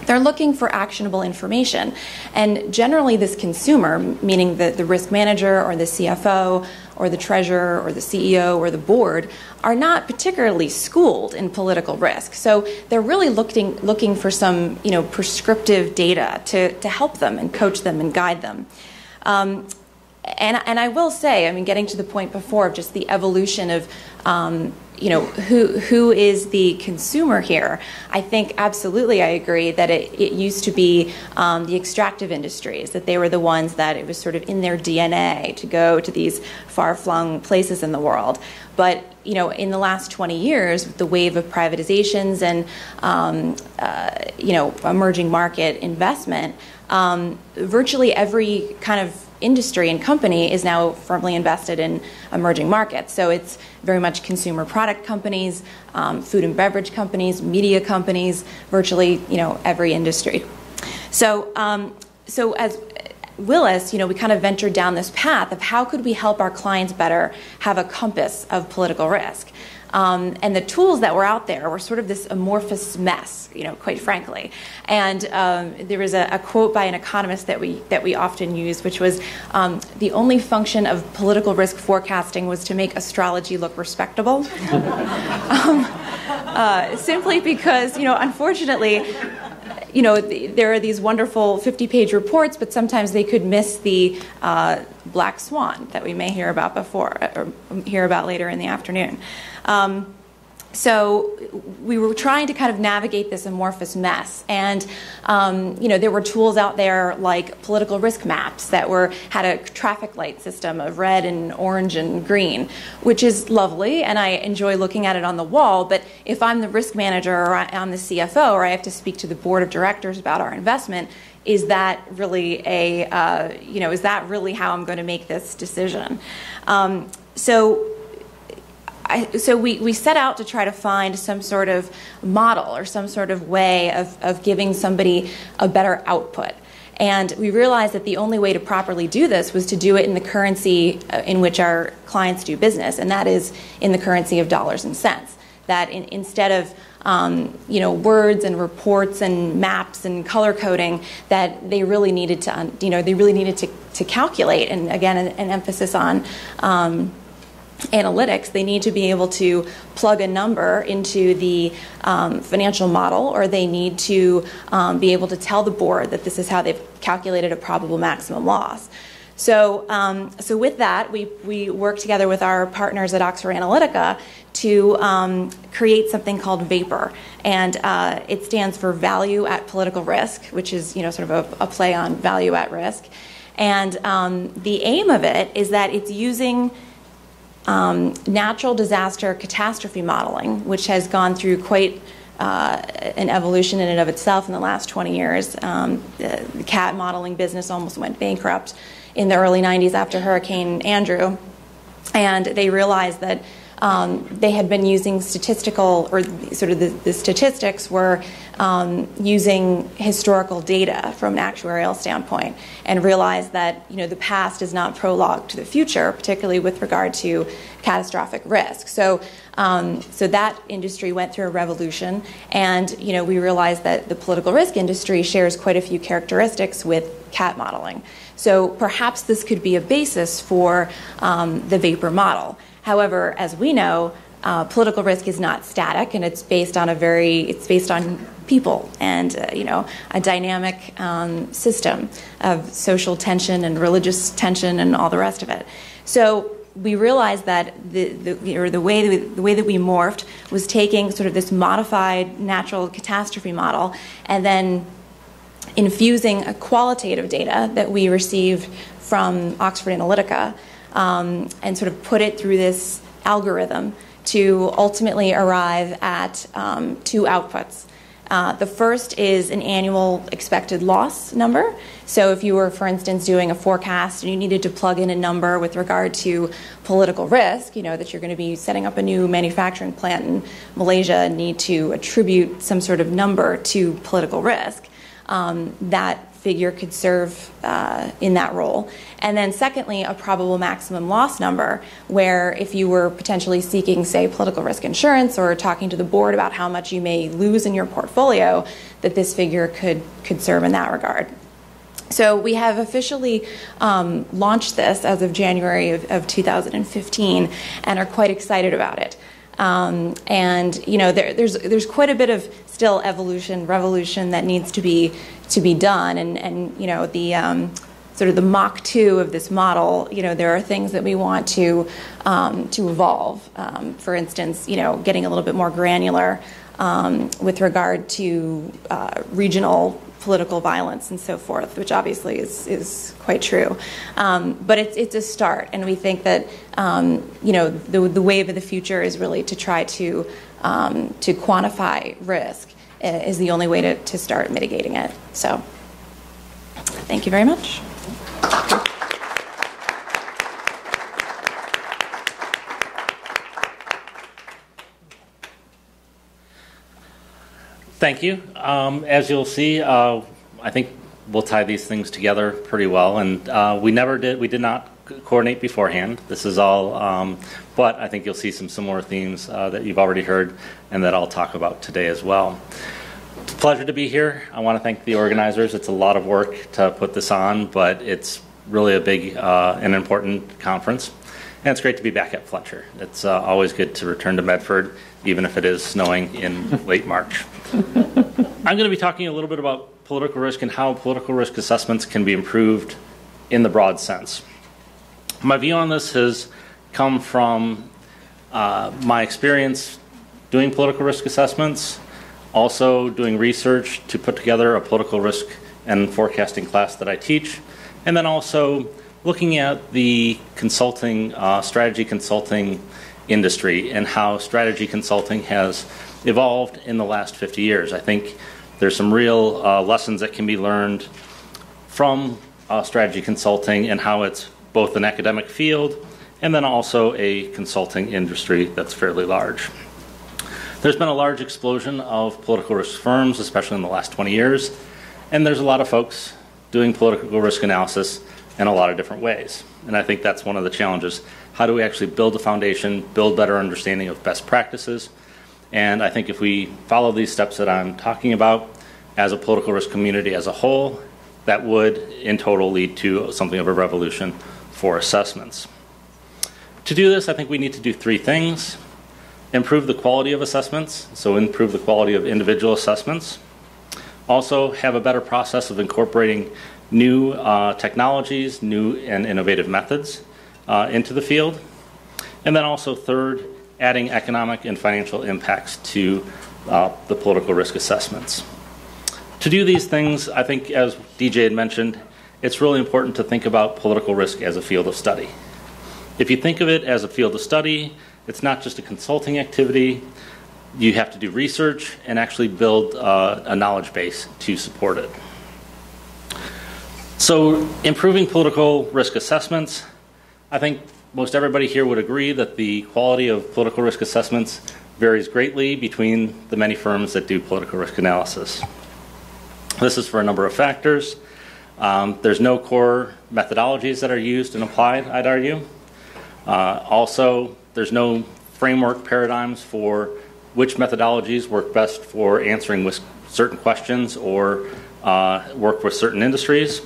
They're looking for actionable information. And generally this consumer, meaning the risk manager or the CFO or the treasurer or the CEO or the board, are not particularly schooled in political risk. So they're really looking for some prescriptive data to help them and coach them and guide them. And I will say, getting to the point before of just the evolution of who is the consumer here, I think absolutely I agree that it used to be the extractive industries, that they were the ones that it was sort of in their DNA to go to these far-flung places in the world. But in the last 20 years, with the wave of privatizations and emerging market investment, virtually every kind of industry and company is now firmly invested in emerging markets. So it's very much consumer product companies, food and beverage companies, media companies, virtually every industry. So as Willis, we kind of ventured down this path of how could we help our clients better have a compass of political risk. And the tools that were out there were sort of this amorphous mess, quite frankly. And there was a quote by an economist that we often use, which was, the only function of political risk forecasting was to make astrology look respectable. Simply because, unfortunately, there are these wonderful 50-page reports, but sometimes they could miss the black swan that we may hear about hear about later in the afternoon. So we were trying to kind of navigate this amorphous mess, and there were tools out there like political risk maps that had a traffic light system of red and orange and green, which is lovely, and I enjoy looking at it on the wall. But if I'm the risk manager or I'm the CFO or I have to speak to the board of directors about our investment, is that really is that really how I'm going to make this decision? So we set out to try to find some sort of model or some sort of way of giving somebody a better output. And we realized that the only way to properly do this was to do it in the currency in which our clients do business, and that is in the currency of dollars and cents. That instead of words and reports and maps and color coding, that they really needed to calculate. And again, an emphasis on analytics. They need to be able to plug a number into the financial model, or they need to be able to tell the board that this is how they've calculated a probable maximum loss. So with that, we work together with our partners at Oxford Analytica to create something called VAPOR, and it stands for Value at Political Risk, which is sort of a play on value at risk. And the aim of it is that it's using natural disaster catastrophe modeling, which has gone through quite an evolution in and of itself in the last 20 years. The CAT modeling business almost went bankrupt in the early 90s after Hurricane Andrew, and they realized that they had been using statistical, or sort of the statistics were using historical data from an actuarial standpoint, and realized that the past is not prologue to the future, particularly with regard to catastrophic risk. So that industry went through a revolution, and we realized that the political risk industry shares quite a few characteristics with CAT modeling. So perhaps this could be a basis for the VAPOR model. However, as we know, political risk is not static, and it's based on people and a dynamic system of social tension and religious tension and all the rest of it. So we realized that the way that we morphed was taking sort of this modified natural catastrophe model and then infusing a qualitative data that we received from Oxford Analytica and sort of put it through this algorithm to ultimately arrive at two outputs. The first is an annual expected loss number. So if you were, for instance, doing a forecast and you needed to plug in a number with regard to political risk, you know, that you're going to be setting up a new manufacturing plant in Malaysia and need to attribute some sort of number to political risk, that figure could serve in that role. And then secondly, a probable maximum loss number, where if you were potentially seeking, say, political risk insurance or talking to the board about how much you may lose in your portfolio, that this figure could serve in that regard. So we have officially launched this as of January of 2015 and are quite excited about it. And you know, there's quite a bit of still revolution that needs to be done, and you know, the sort of the Mach 2 of this model, you know, there are things that we want to evolve. For instance, you know, getting a little bit more granular with regard to regional political violence and so forth, which obviously is quite true. But it's a start, and we think that you know, the wave of the future is really to try to quantify risk is the only way to start mitigating it. So, thank you very much. Thank you. As you'll see, I think we'll tie these things together pretty well, and we did not coordinate beforehand. This is all, but I think you'll see some similar themes that you've already heard and that I'll talk about today as well. It's a pleasure to be here. I want to thank the organizers. It's a lot of work to put this on, but it's really a big and important conference. And it's great to be back at Fletcher. It's always good to return to Medford, even if it is snowing in late March. I'm going to be talking a little bit about political risk and how political risk assessments can be improved in the broad sense. My view on this has come from my experience doing political risk assessments, also doing research to put together a political risk and forecasting class that I teach, and then also looking at the consulting, strategy consulting industry and how strategy consulting has evolved in the last 50 years. I think there's some real lessons that can be learned from strategy consulting and how it's both an academic field and then also a consulting industry that's fairly large. There's been a large explosion of political risk firms, especially in the last 20 years, and there's a lot of folks doing political risk analysis in a lot of different ways. And I think that's one of the challenges. How do we actually build a foundation, build better understanding of best practices? And I think if we follow these steps that I'm talking about as a political risk community as a whole, that would in total lead to something of a revolution for assessments. To do this, I think we need to do three things. Improve the quality of assessments, so improve the quality of individual assessments. Also have a better process of incorporating new technologies, new and innovative methods into the field. And then also third, adding economic and financial impacts to the political risk assessments. To do these things, I think as DJ had mentioned, it's really important to think about political risk as a field of study. If you think of it as a field of study, it's not just a consulting activity. You have to do research and actually build a knowledge base to support it. So improving political risk assessments, I think most everybody here would agree that the quality of political risk assessments varies greatly between the many firms that do political risk analysis. This is for a number of factors. There's no core methodologies that are used and applied, I'd argue. Also, there's no framework paradigms for which methodologies work best for answering with certain questions or work with certain industries.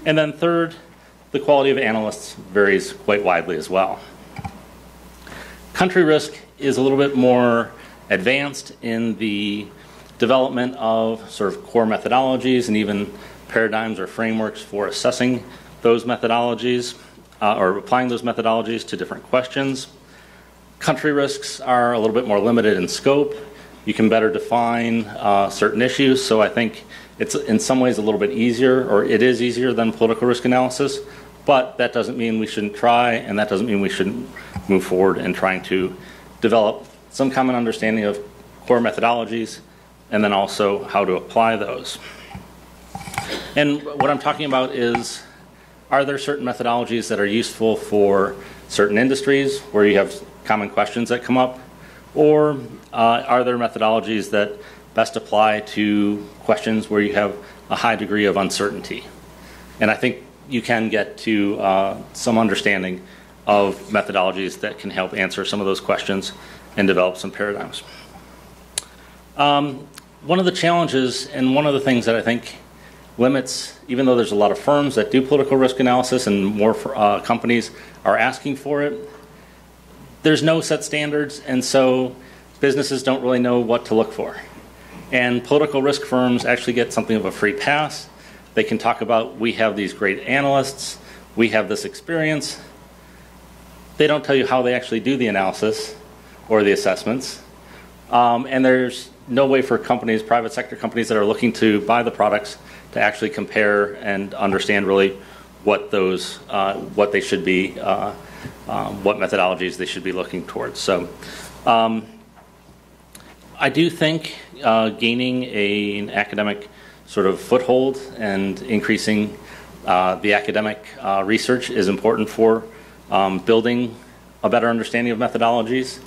And then third, the quality of analysts varies quite widely as well. Country risk is a little bit more advanced in the development of sort of core methodologies and even paradigms or frameworks for assessing those methodologies or applying those methodologies to different questions. Country risks are a little bit more limited in scope. You can better define certain issues. So I think It's in some ways a little bit easier, or it is easier than political risk analysis, but that doesn't mean we shouldn't try, and that doesn't mean we shouldn't move forward in trying to develop some common understanding of core methodologies, and then also how to apply those. And what I'm talking about is, are there certain methodologies that are useful for certain industries where you have common questions that come up? Or are there methodologies that best apply to questions where you have a high degree of uncertainty? And I think you can get to some understanding of methodologies that can help answer some of those questions and develop some paradigms. One of the challenges, and one of the things that I think limits, even though there's a lot of firms that do political risk analysis and more companies are asking for it, there's no set standards, and so businesses don't really know what to look for. And political risk firms actually get something of a free pass. They can talk about, we have these great analysts, we have this experience. They don't tell you how they actually do the analysis or the assessments. And there's no way for companies, private sector companies that are looking to buy the products, to actually compare and understand really what those, what they should be, what methodologies they should be looking towards. So I do think gaining an academic sort of foothold and increasing the academic research is important for building a better understanding of methodologies.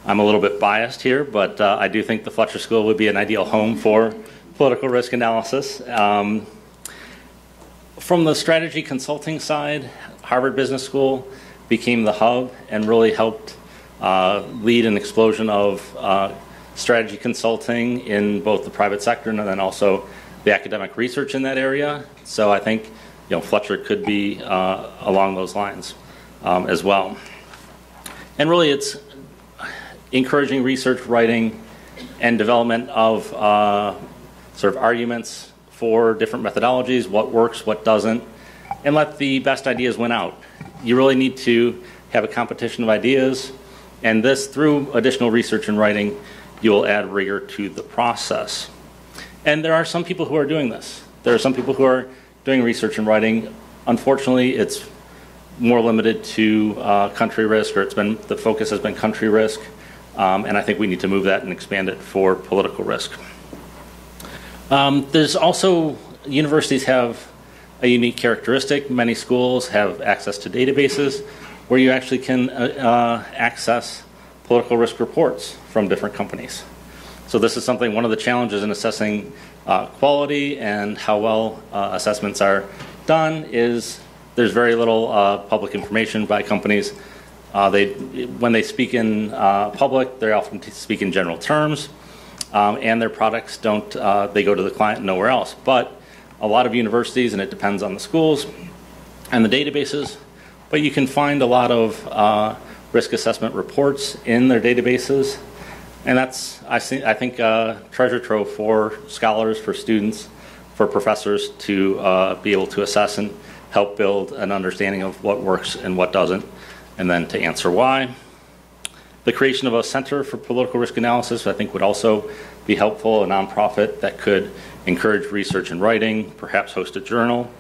I'm a little bit biased here, but I do think the Fletcher School would be an ideal home for political risk analysis. From the strategy consulting side, Harvard Business School became the hub and really helped lead an explosion of strategy consulting in both the private sector and then also the academic research in that area. So I think Fletcher could be along those lines as well. And really it's encouraging research, writing, and development of sort of arguments for different methodologies, what works, what doesn't, and let the best ideas win out. You really need to have a competition of ideas, and this, through additional research and writing, you will add rigor to the process. And there are some people who are doing this. There are some people who are doing research and writing. Unfortunately, it's more limited to country risk, or the focus has been country risk, and I think we need to move that and expand it for political risk. There's also, universities have a unique characteristic. Many schools have access to databases where you actually can access political risk reports from different companies. So this is something, one of the challenges in assessing quality and how well assessments are done is there's very little public information by companies. When they speak in public, they often speak in general terms, and their products don't, they go to the client and nowhere else. But a lot of universities, and it depends on the schools and the databases, but you can find a lot of risk assessment reports in their databases, and that's, I think, treasure trove for scholars, for students, for professors to be able to assess and help build an understanding of what works and what doesn't, and then to answer why. The creation of a Center for Political Risk Analysis, I think, would also be helpful, a nonprofit that could encourage research and writing, perhaps host a journal,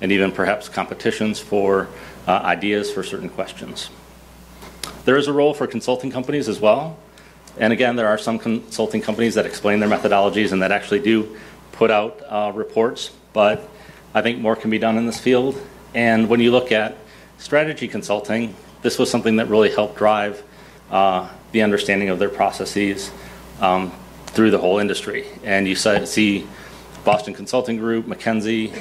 and even perhaps competitions for ideas for certain questions. There is a role for consulting companies as well. And again, there are some consulting companies that explain their methodologies and that actually do put out reports, but I think more can be done in this field. And when you look at strategy consulting, this was something that really helped drive the understanding of their processes through the whole industry. And you see Boston Consulting Group, McKinsey,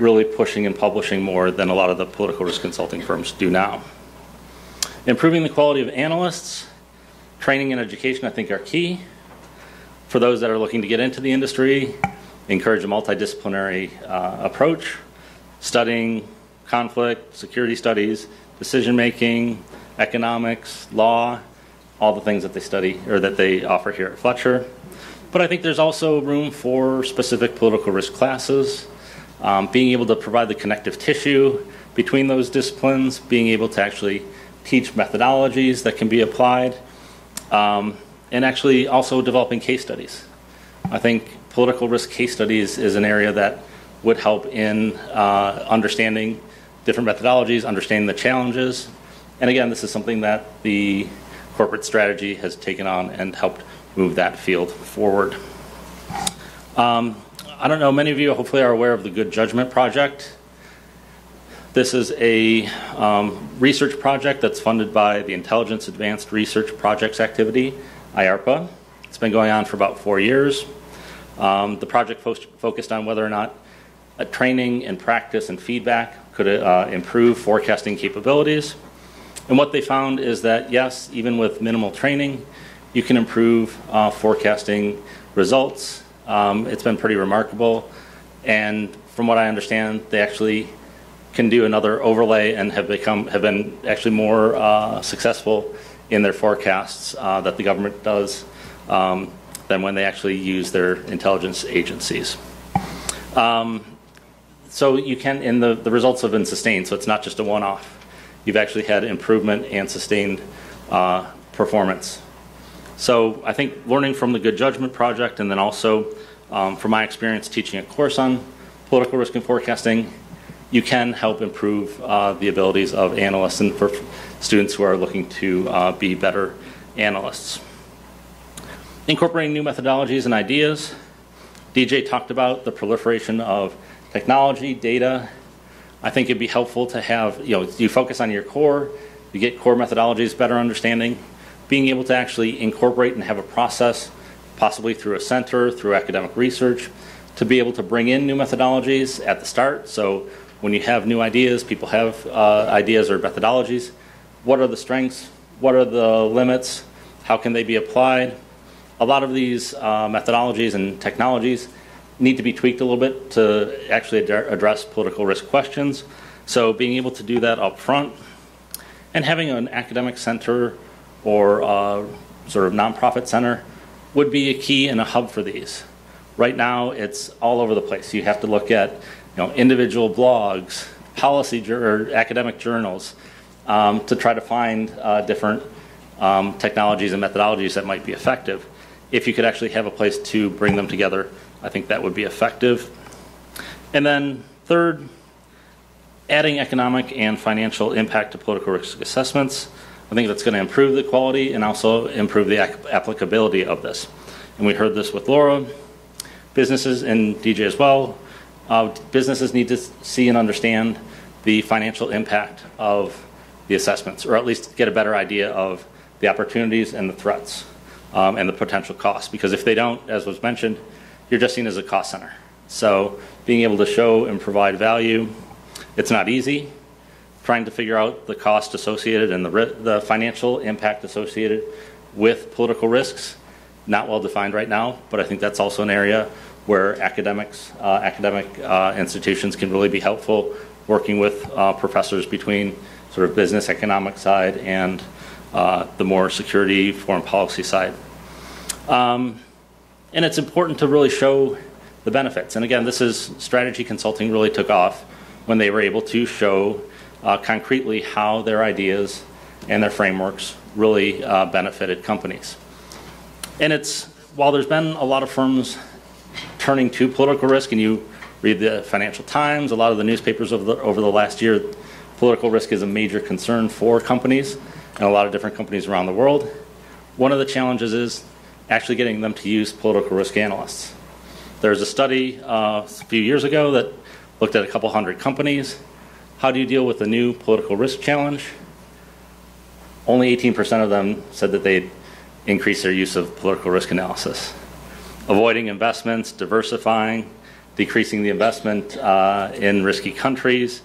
really pushing and publishing more than a lot of the political risk consulting firms do now. Improving the quality of analysts, training and education, I think, are key. For those that are looking to get into the industry, encourage a multidisciplinary approach, studying conflict, security studies, decision-making, economics, law, all the things that they study or that they offer here at Fletcher. But I think there's also room for specific political risk classes, being able to provide the connective tissue between those disciplines, being able to actually teach methodologies that can be applied, and actually also developing case studies. I think political risk case studies is an area that would help in understanding different methodologies, understanding the challenges. And again, this is something that the corporate strategy has taken on and helped move that field forward. I don't know, many of you hopefully are aware of the Good Judgment Project. This is a research project that's funded by the Intelligence Advanced Research Projects Activity, IARPA. It's been going on for about 4 years. The project focused on whether or not training and practice and feedback could improve forecasting capabilities. And what they found is that, yes, even with minimal training, you can improve forecasting results. It's been pretty remarkable. And from what I understand, they actually can do another overlay and have been actually more successful in their forecasts that the government does than when they actually use their intelligence agencies. So you can, and the results have been sustained, so it's not just a one-off. You've actually had improvement and sustained performance. So I think learning from the Good Judgment Project, and then also from my experience teaching a course on political risk and forecasting, you can help improve the abilities of analysts and for students who are looking to be better analysts. Incorporating new methodologies and ideas. DJ talked about the proliferation of technology, data. I think it'd be helpful to have, you focus on your core, you get core methodologies, better understanding, being able to actually incorporate and have a process, possibly through a center, through academic research, to be able to bring in new methodologies at the start. So when you have new ideas, people have ideas or methodologies, what are the strengths? What are the limits? How can they be applied? A lot of these methodologies and technologies need to be tweaked a little bit to actually address political risk questions. So being able to do that up front and having an academic center or sort of nonprofit center would be a key and a hub for these. Right now, it's all over the place. You have to look at individual blogs, policy or academic journals to try to find different technologies and methodologies that might be effective. If you could actually have a place to bring them together, I think that would be effective. And then third, adding economic and financial impact to political risk assessments. I think that's going to improve the quality and also improve the applicability of this. And we heard this with Laura. Businesses and DJ as well. Businesses need to see and understand the financial impact of the assessments, or at least get a better idea of the opportunities and the threats and the potential costs. Because if they don't, as was mentioned, you're just seen as a cost center. So being able to show and provide value, it's not easy. Trying to figure out the cost associated and the financial impact associated with political risks, not well defined right now, but I think that's also an area where academic institutions can really be helpful, working with professors between sort of business economic side and the more security foreign policy side. And it's important to really show the benefits. And again, this is strategy consulting really took off when they were able to show concretely how their ideas and their frameworks really benefited companies. And while there's been a lot of firms turning to political risk, and you read the Financial Times, a lot of the newspapers over the last year, political risk is a major concern for companies and a lot of different companies around the world. One of the challenges is actually getting them to use political risk analysts. There's a study a few years ago that looked at a couple hundred companies. How do you deal with the new political risk challenge? Only 18% of them said that they'd increase their use of political risk analysis. Avoiding investments, diversifying, decreasing the investment in risky countries,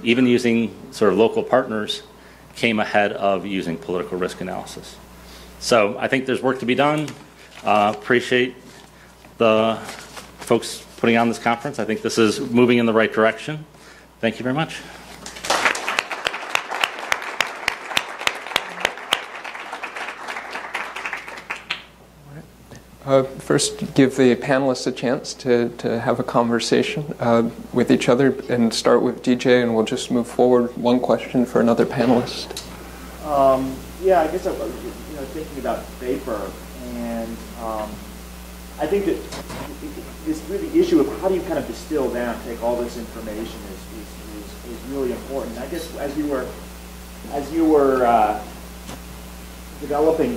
even using sort of local partners came ahead of using political risk analysis. So I think there's work to be done. Appreciate the folks putting on this conference. I think this is moving in the right direction. Thank you very much. First, give the panelists a chance to have a conversation with each other, and start with DJ, and we'll just move forward. One question for another panelist. Yeah, I guess I'm thinking about vapor, and I think that this really issue of how do you kind of distill down, take all this information is really important. I guess as you were developing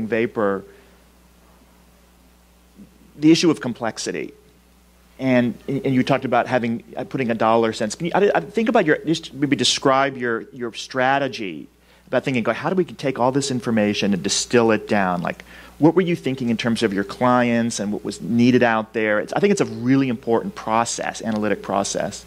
Vapor, the issue of complexity, and you talked about putting a dollar sense. Can you think about maybe describe your strategy about thinking, how do we take all this information and distill it down? Like, what were you thinking in terms of your clients and what was needed out there? I think it's a really important process, analytic process.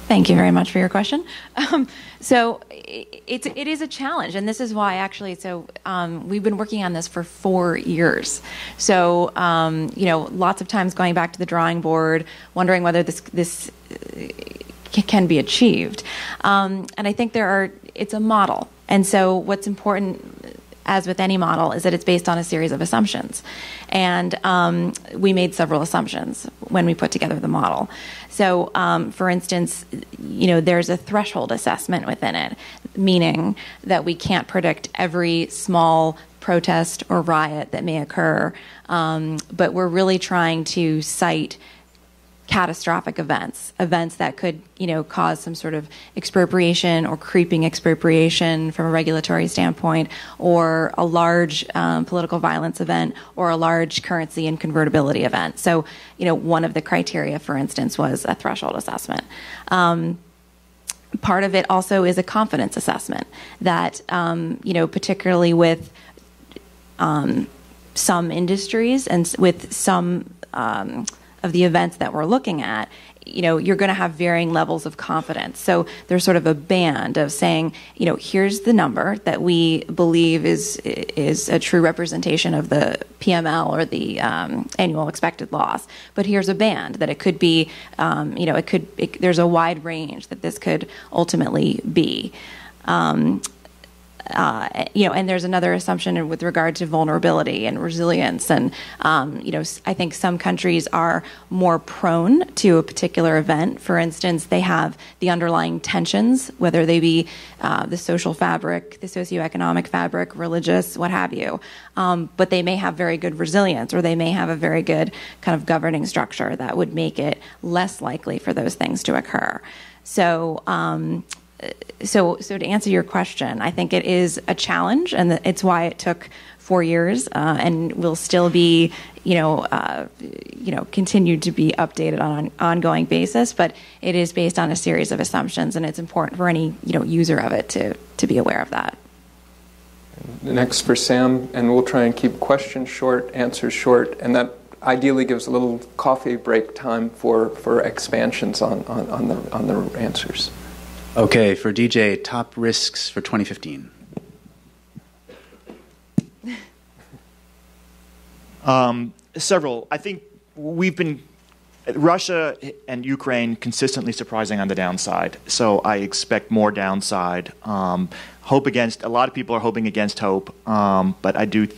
Thank you very much for your question. So it is a challenge, and this is why actually. So we've been working on this for 4 years. So lots of times going back to the drawing board, wondering whether this can be achieved. And I think it's a model, and so what's important, as with any model, is that it's based on a series of assumptions. And we made several assumptions when we put together the model. So, for instance, there's a threshold assessment within it, meaning that we can't predict every small protest or riot that may occur, but we're really trying to cite catastrophic events that could, cause some sort of expropriation or creeping expropriation from a regulatory standpoint, or a large political violence event, or a large currency and convertibility event. So, one of the criteria, for instance, was a threshold assessment. Part of it also is a confidence assessment that, particularly with some industries and with some of the events that we're looking at, you're going to have varying levels of confidence. So there's sort of a band of saying, here's the number that we believe is a true representation of the PML or the annual expected loss. But here's a band that it could be, there's a wide range that this could ultimately be. And there's another assumption with regard to vulnerability and resilience. And, I think some countries are more prone to a particular event. For instance, they have the underlying tensions, whether they be the social fabric, the socioeconomic fabric, religious, what have you. But they may have very good resilience, or they may have a very good kind of governing structure that would make it less likely for those things to occur. So to answer your question, I think it is a challenge, and it's why it took 4 years, and will still be, continued to be updated on an ongoing basis. But it is based on a series of assumptions, and it's important for any user of it to be aware of that. Next for Sam, and we'll try and keep questions short, answers short, and that ideally gives a little coffee break time for expansions on the answers. Okay, for DJ, top risks for 2015. Several. I think we've been, Russia and Ukraine consistently surprising on the downside. So I expect more downside. Hope against, a lot of people are hoping against hope. But I do,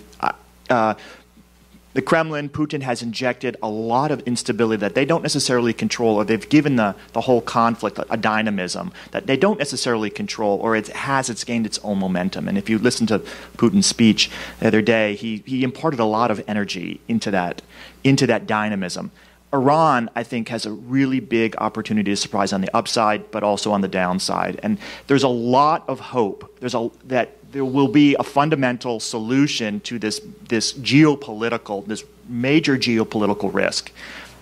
the Kremlin, Putin has injected a lot of instability that they don't necessarily control, or they've given the whole conflict a dynamism that they don't necessarily control, or it's gained its own momentum. And if you listen to Putin's speech the other day, he imparted a lot of energy into that dynamism. Iran, I think, has a really big opportunity to surprise on the upside, but also on the downside. And there's a lot of hope. That there will be a fundamental solution to this major geopolitical risk.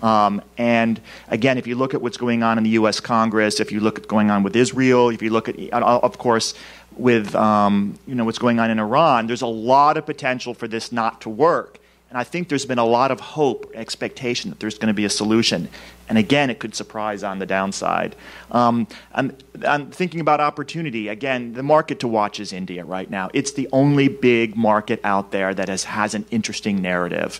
And again, if you look at what's going on in the U.S. Congress, if you look at what's going on with Israel, if you look at, of course, with what's going on in Iran, there's a lot of potential for this not to work. And I think there's been a lot of hope, expectation that there's going to be a solution. And again, it could surprise on the downside. I'm thinking about opportunity. Again, the market to watch is India right now. It's the only big market out there that has an interesting narrative.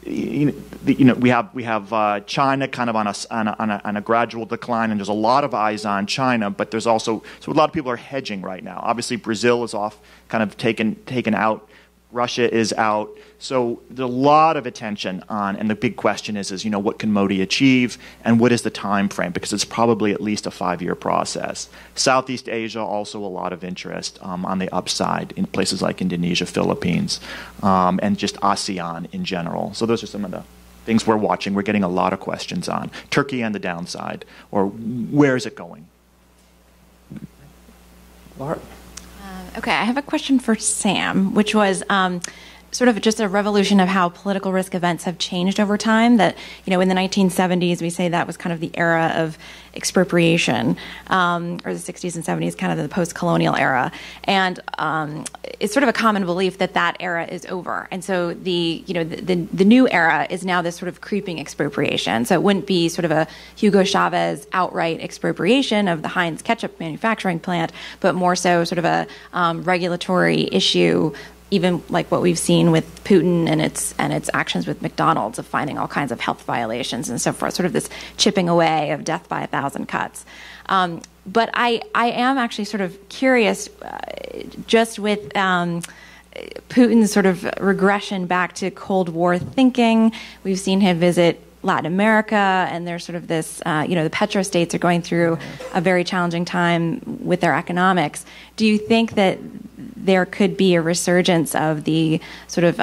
We have China kind of on a gradual decline, and there's a lot of eyes on China. But there's also a lot of people are hedging right now. Obviously, Brazil is off, kind of taken out Russia is out. So there's a lot of attention on, and the big question is what can Modi achieve, and what is the time frame? Because it's probably at least a 5-year process. Southeast Asia, also a lot of interest on the upside in places like Indonesia, Philippines, and just ASEAN in general. So those are some of the things we're watching. We're getting a lot of questions on Turkey and the downside, or where is it going? Laura? Okay, I have a question for Sam, which was sort of just a revolution of how political risk events have changed over time. That, in the 1970s, we say that was kind of the era of expropriation, or the 60s and 70s, kind of the post-colonial era. And it's sort of a common belief that that era is over. And so the new era is now this sort of creeping expropriation. So it wouldn't be sort of a Hugo Chavez outright expropriation of the Heinz ketchup manufacturing plant, but more so sort of a regulatory issue, even like what we've seen with Putin and its actions with McDonald's of finding all kinds of health violations and so forth, sort of this chipping away of death by 1,000 cuts. But I am actually sort of curious, just with Putin's sort of regression back to Cold War thinking. We've seen him visit Latin America, and there's sort of this, the petrostates are going through a very challenging time with their economics. Do you think that there could be a resurgence of the sort of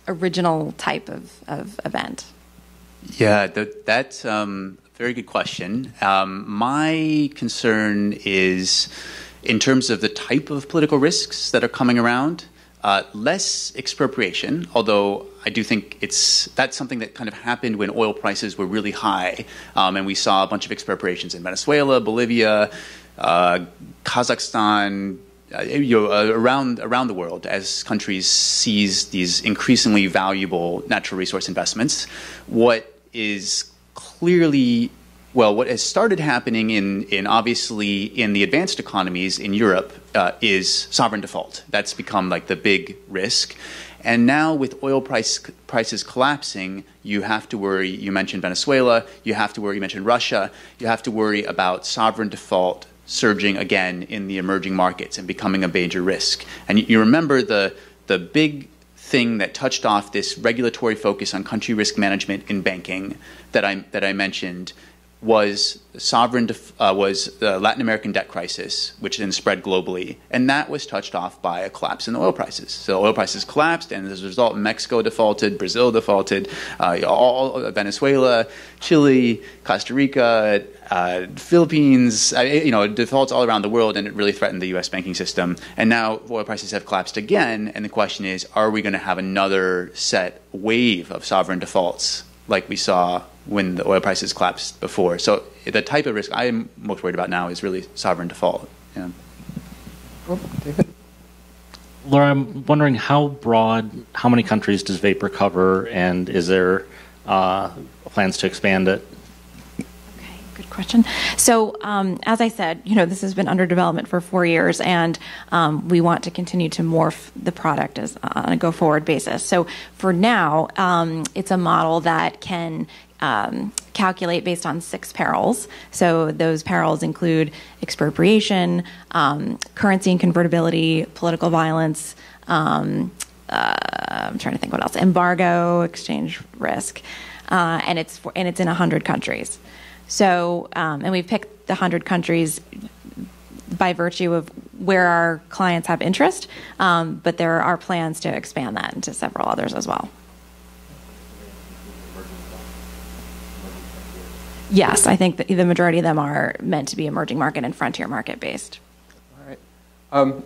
original type of event? Yeah, that's a very good question. My concern is, in terms of the type of political risks that are coming around, less expropriation, although I do think that's something that kind of happened when oil prices were really high, and we saw a bunch of expropriations in Venezuela, Bolivia, Kazakhstan, around the world as countries seize these increasingly valuable natural resource investments. What has started happening in obviously in the advanced economies in Europe is sovereign default. That's become like the big risk. And now with oil prices collapsing, you have to worry. You mentioned Venezuela. You have to worry. You mentioned Russia. You have to worry about sovereign default surging again in the emerging markets and becoming a major risk. And you remember the big thing that touched off this regulatory focus on country risk management in banking that I mentioned was the Latin American debt crisis, which then spread globally, and that was touched off by a collapse in oil prices. So oil prices collapsed, and as a result, Mexico defaulted, Brazil defaulted, all Venezuela, Chile, Costa Rica, Philippines, defaults all around the world, and it really threatened the U.S. banking system. And now oil prices have collapsed again, and the question is, are we going to have another wave of sovereign defaults like we saw when the oil prices collapsed before? So the type of risk I'm most worried about now is really sovereign default. Yeah. David? Laura, I'm wondering how many countries does Vapor cover, and is there plans to expand it? Okay, good question. So as I said, this has been under development for 4 years, and we want to continue to morph the product on a go-forward basis. So for now, it's a model that can calculate based on 6 perils. So those perils include expropriation, currency and convertibility, political violence, I'm trying to think what else, embargo, exchange risk, and it's in 100 countries. So, and we've picked the 100 countries by virtue of where our clients have interest, but there are plans to expand that into several others as well. Yes, I think that the majority of them are meant to be emerging market and frontier market based. All right.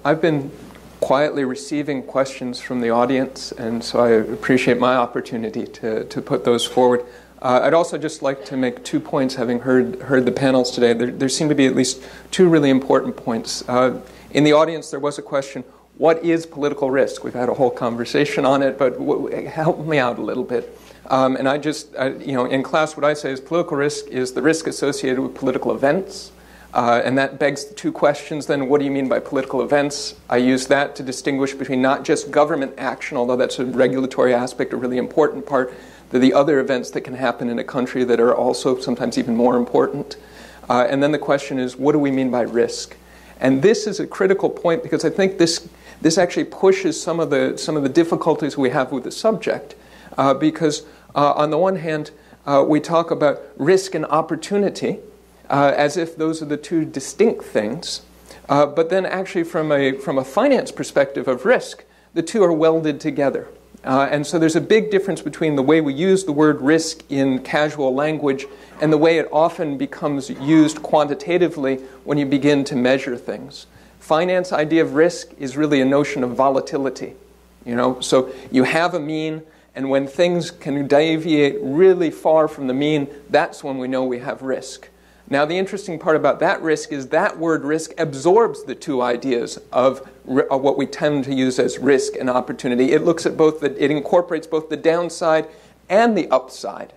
I've been quietly receiving questions from the audience, and so I appreciate my opportunity to put those forward. I'd also just like to make 2 points, having heard the panels today. There seem to be at least 2 really important points. In the audience, there was a question, what is political risk? We've had a whole conversation on it, but help me out a little bit. And in class, what I say is political risk is the risk associated with political events. And that begs the 2 questions then. What do you mean by political events? I use that to distinguish between not just government action, although that's a regulatory aspect, a really important part, the other events that can happen in a country that are also sometimes even more important. And then the question is, what do we mean by risk? And this is a critical point because I think this this actually pushes some of the difficulties we have with the subject, because on the one hand, we talk about risk and opportunity as if those are the two distinct things, but then actually from a finance perspective of risk, the two are welded together. And so there's a big difference between the way we use the word risk in casual language and the way it often becomes used quantitatively when you begin to measure things. Finance idea of risk is really a notion of volatility. So you have a mean, and when things can deviate really far from the mean, that's when we know we have risk. Now, the interesting part about that risk is that word risk absorbs the two ideas of what we tend to use as risk and opportunity. It looks at it incorporates both the downside and the upside.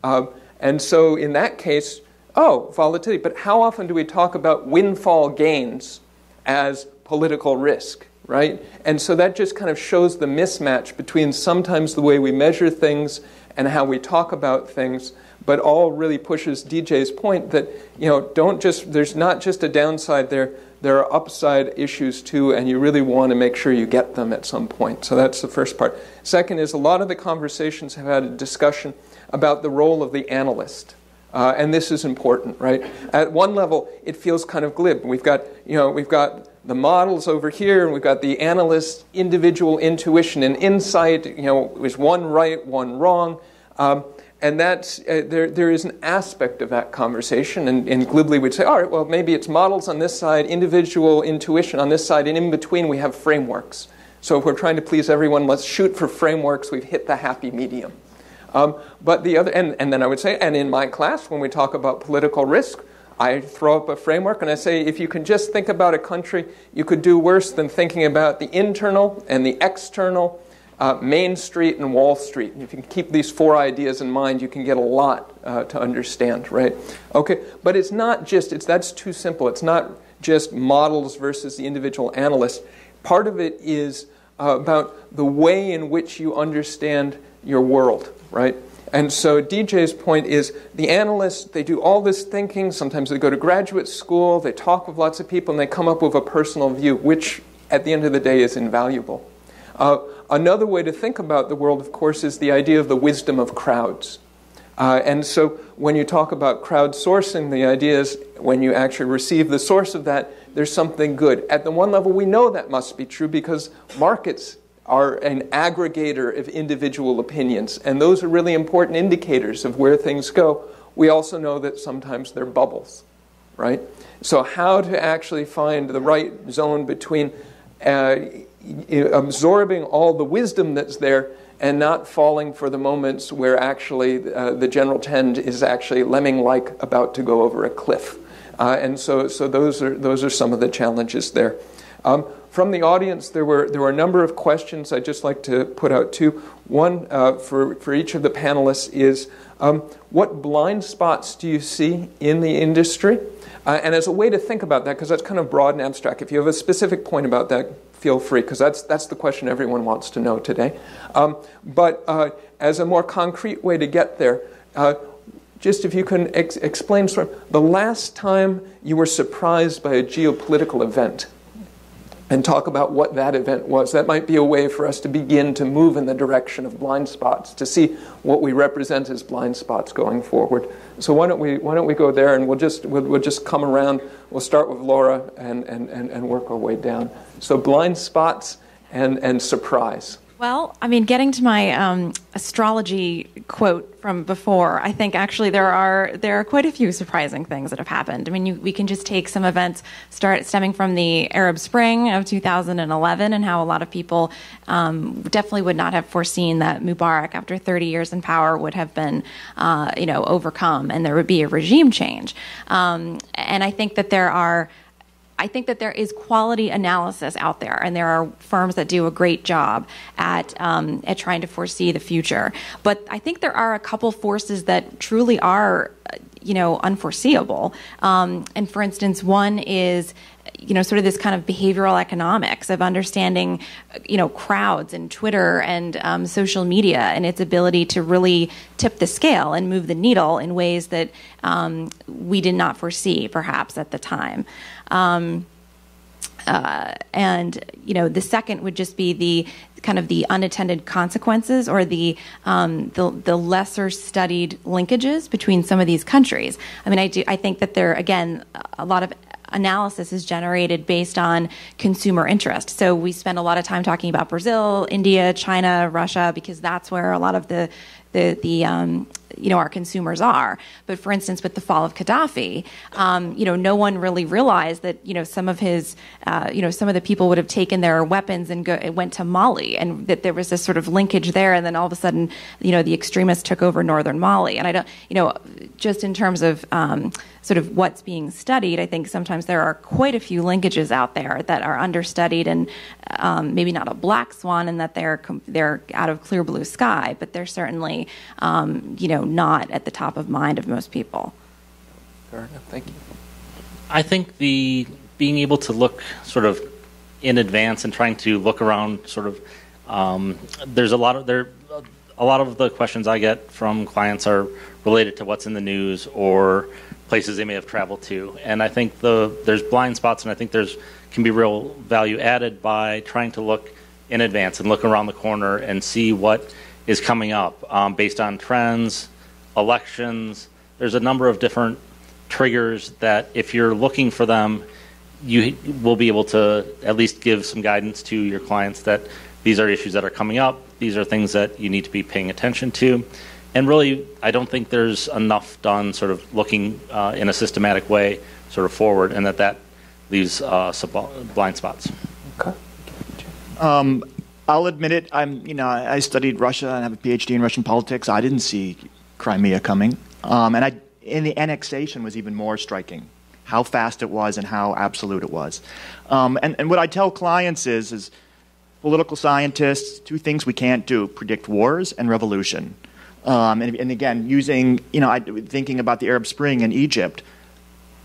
And so in that case, volatility. But how often do we talk about windfall gains as political risk, right? And so that just kind of shows the mismatch between sometimes the way we measure things and how we talk about things, but all really pushes DJ's point that, there's not just a downside there are upside issues too, and you really want to make sure you get them at some point. So that's the first part. Second is a lot of the conversations have had a discussion about the role of the analyst. And this is important, right? At one level, it feels kind of glib. We've got the models over here, and we've got the analyst's individual intuition and insight. Is one right, one wrong? And that's there is an aspect of that conversation, and glibly we'd say, all right, well, maybe it's models on this side, individual intuition on this side, and in between we have frameworks. So if we're trying to please everyone, let's shoot for frameworks. We've hit the happy medium. But the other, and then I would say, and in my class, when we talk about political risk, I throw up a framework and I say, if you can just think about a country, you could do worse than thinking about the internal and the external, Main Street and Wall Street. If you can keep these four ideas in mind, you can get a lot to understand, right? Okay, but it's not just, that's too simple. It's not just models versus the individual analyst. Part of it is about the way in which you understand your world, right? And so DJ's point is the analysts, they do all this thinking. Sometimes they go to graduate school, they talk with lots of people, and they come up with a personal view, which at the end of the day is invaluable. Another way to think about the world, of course, is the idea of the wisdom of crowds. And so when you talk about crowdsourcing, the idea is when you actually receive the source of that, there's something good. At the one level, we know that must be true because markets are an aggregator of individual opinions, and those are really important indicators of where things go. We also know that sometimes they're bubbles, right? So how to actually find the right zone between absorbing all the wisdom that's there and not falling for the moments where actually the general trend is actually lemming-like about to go over a cliff. And so those are some of the challenges there. From the audience, there were a number of questions I'd just like to put out too. One for each of the panelists is, what blind spots do you see in the industry? And as a way to think about that, because that's kind of broad and abstract, if you have a specific point about that, feel free, because that's the question everyone wants to know today. But as a more concrete way to get there, just if you can explain sort of the last time you were surprised by a geopolitical event, and talk about what that event was. That might be a way for us to begin to move in the direction of blind spots, to see what we represent as blind spots going forward. So why don't we go there, and we'll just come around. We'll start with Laura and work our way down. So blind spots and surprise. Well, I mean, getting to my astrology quote from before, I think actually there are quite a few surprising things that have happened. I mean, we can just take some events stemming from the Arab Spring of 2011 and how a lot of people definitely would not have foreseen that Mubarak, after 30 years in power, would have been, overcome and there would be a regime change. And I think that there is quality analysis out there, and there are firms that do a great job at trying to foresee the future. But I think there are a couple forces that truly are, unforeseeable. And for instance, one is, sort of this kind of behavioral economics of understanding, crowds and Twitter and social media and its ability to really tip the scale and move the needle in ways that we did not foresee, perhaps, at the time. And the second would just be the kind of the unattended consequences, or the lesser studied linkages between some of these countries. I mean, I think that there, again, a lot of analysis is generated based on consumer interest. So we spend a lot of time talking about Brazil, India, China, Russia, because that's where a lot of our consumers are. But for instance, with the fall of Gaddafi, no one really realized that, some of his, some of the people would have taken their weapons and went to Mali, and that there was this sort of linkage there. And then all of a sudden, the extremists took over northern Mali. And I don't, just in terms of sort of what's being studied, I think sometimes there are quite a few linkages out there that are understudied, and maybe not a black swan in that they're out of clear blue sky, but they're certainly, not at the top of mind of most people. Fair enough. Thank you. I think being able to look sort of in advance and trying to look around sort of, there's a lot of the questions I get from clients are related to what's in the news or places they may have traveled to. And I think there's blind spots, and I think can be real value added by trying to look in advance and look around the corner and see what is coming up based on trends, elections. There's a number of different triggers that if you're looking for them, you will be able to at least give some guidance to your clients that these are issues that are coming up. These are things that you need to be paying attention to. And really, I don't think there's enough done sort of looking in a systematic way sort of forward, and that leaves blind spots. Okay. I'll admit it. I studied Russia and have a PhD in Russian politics. I didn't see Crimea coming, and the annexation was even more striking. How fast it was and how absolute it was. And what I tell clients is political scientists, two things we can't do: predict wars and revolution. And again, thinking about the Arab Spring in Egypt,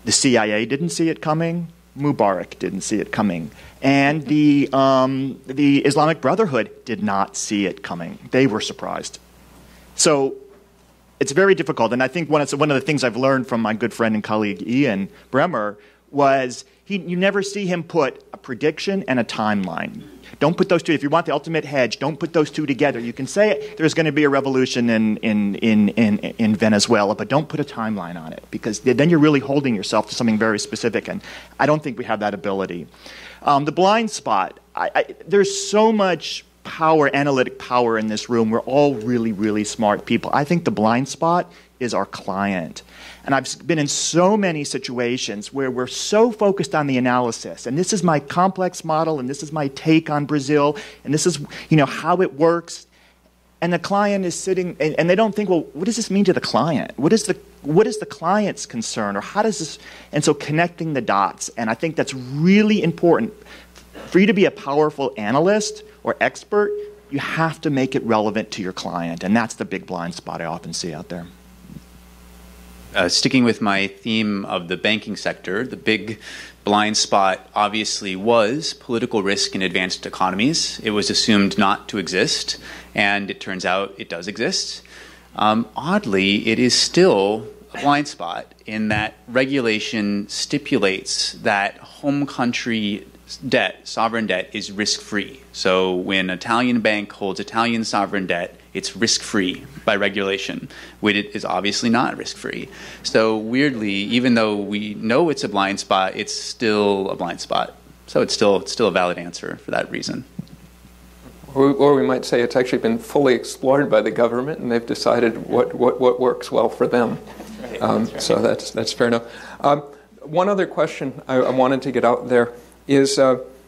the CIA didn't see it coming. Mubarak didn't see it coming. And the Islamic Brotherhood did not see it coming. They were surprised. So it's very difficult. And I think one of the things I've learned from my good friend and colleague Ian Bremer was you never see him put a prediction and a timeline. Don't put those two. If you want the ultimate hedge, don't put those two together. You can say there's going to be a revolution in Venezuela, but don't put a timeline on it, because then you're really holding yourself to something very specific, and I don't think we have that ability. The blind spot, there's so much power, analytic power in this room. We're all really, really smart people. I think the blind spot is our client. And I've been in so many situations where we're so focused on the analysis, and this is my complex model, and this is my take on Brazil, and this is how it works. And the client is sitting, and they don't think, well, what does this mean to the client? What is the client's concern, or how does this? And so connecting the dots, and I think that's really important. For you to be a powerful analyst or expert, you have to make it relevant to your client, and that's the big blind spot I often see out there. Sticking with my theme of the banking sector, the big blind spot obviously was political risk in advanced economies. It was assumed not to exist, and it turns out it does exist. Oddly, it is still a blind spot in that regulation stipulates that home country debt, sovereign debt, is risk-free. So when an Italian bank holds Italian sovereign debt, it's risk-free by regulation, which it is obviously not risk-free. So weirdly, even though we know it's a blind spot, it's still a blind spot. So it's still a valid answer for that reason. Or we might say it's actually been fully explored by the government, and they've decided what works well for them. So that's fair enough. One other question I wanted to get out there is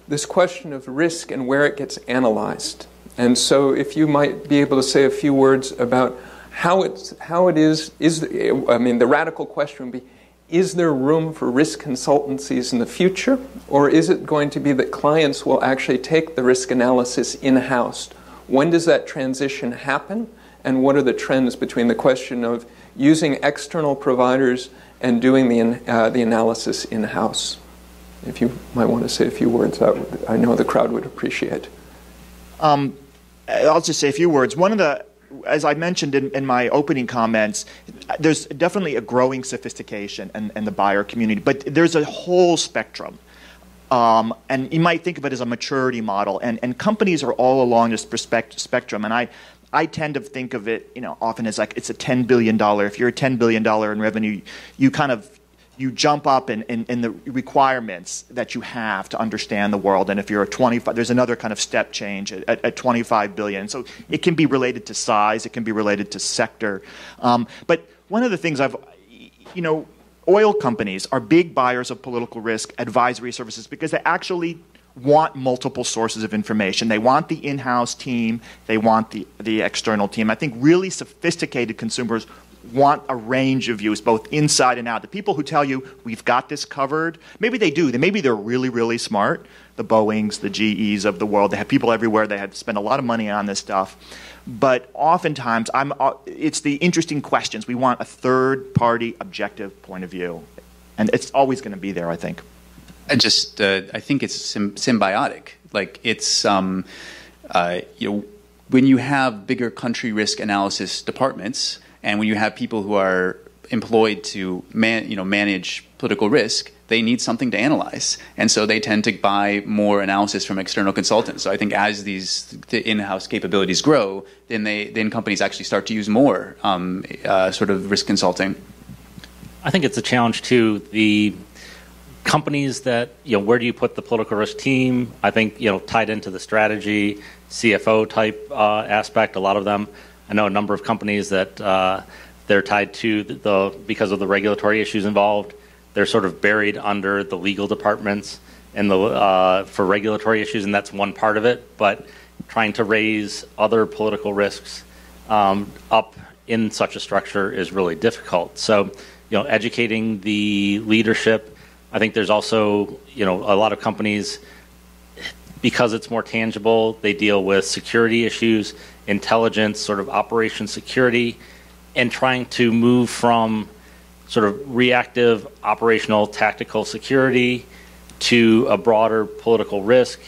this question of risk and where it gets analyzed. And so if you might be able to say a few words about how it is, the radical question would be, is there room for risk consultancies in the future? Or is it going to be that clients will actually take the risk analysis in-house? When does that transition happen? And what are the trends between the question of using external providers and doing the analysis in-house? If you might want to say a few words, I know the crowd would appreciate. I'll just say a few words. As I mentioned in my opening comments, there's definitely a growing sophistication in the buyer community, but there's a whole spectrum. And you might think of it as a maturity model. And companies are all along this spectrum. And I tend to think of it, often as like it's a $10 billion. If you're a $10 billion in revenue, you jump up in the requirements that you have to understand the world. And if you're a 25, there's another kind of step change at 25 billion. So it can be related to size, it can be related to sector. But one of the things oil companies are big buyers of political risk advisory services because they actually want multiple sources of information. They want the in-house team, they want the external team. I think really sophisticated consumers want a range of views, both inside and out. The people who tell you, we've got this covered, maybe they do. Maybe they're really, really smart. The Boeings, the GEs of the world, they have people everywhere. They have spent a lot of money on this stuff. But oftentimes, it's the interesting questions. We want a third-party objective point of view. And it's always going to be there, I think. I think it's symbiotic. Like it's, when you have bigger country risk analysis departments, and when you have people who are employed to manage political risk, they need something to analyze, and so they tend to buy more analysis from external consultants. So I think as the in-house capabilities grow, then companies actually start to use more sort of risk consulting. I think it's a challenge to the companies that, where do you put the political risk team? I think, tied into the strategy, CFO type aspect, a lot of them. I know a number of companies that they're tied to because of the regulatory issues involved. They're sort of buried under the legal departments and for regulatory issues, and that's one part of it. But trying to raise other political risks up in such a structure is really difficult. So, educating the leadership. I think there's also, a lot of companies, because it's more tangible, they deal with security issues, intelligence, sort of operation security, and trying to move from sort of reactive operational tactical security to a broader political risk.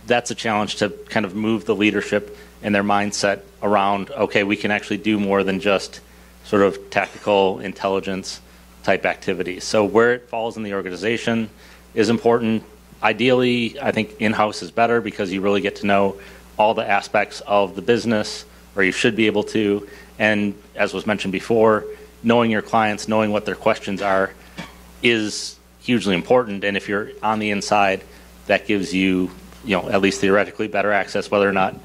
That's a challenge to kind of move the leadership and their mindset around, okay, we can actually do more than just sort of tactical intelligence type activities. So where it falls in the organization is important. Ideally, I think in-house is better because you really get to know all the aspects of the business, or you should be able to. And as was mentioned before, knowing your clients, knowing what their questions are is hugely important. And if you're on the inside, that gives you, at least theoretically, better access. Whether or not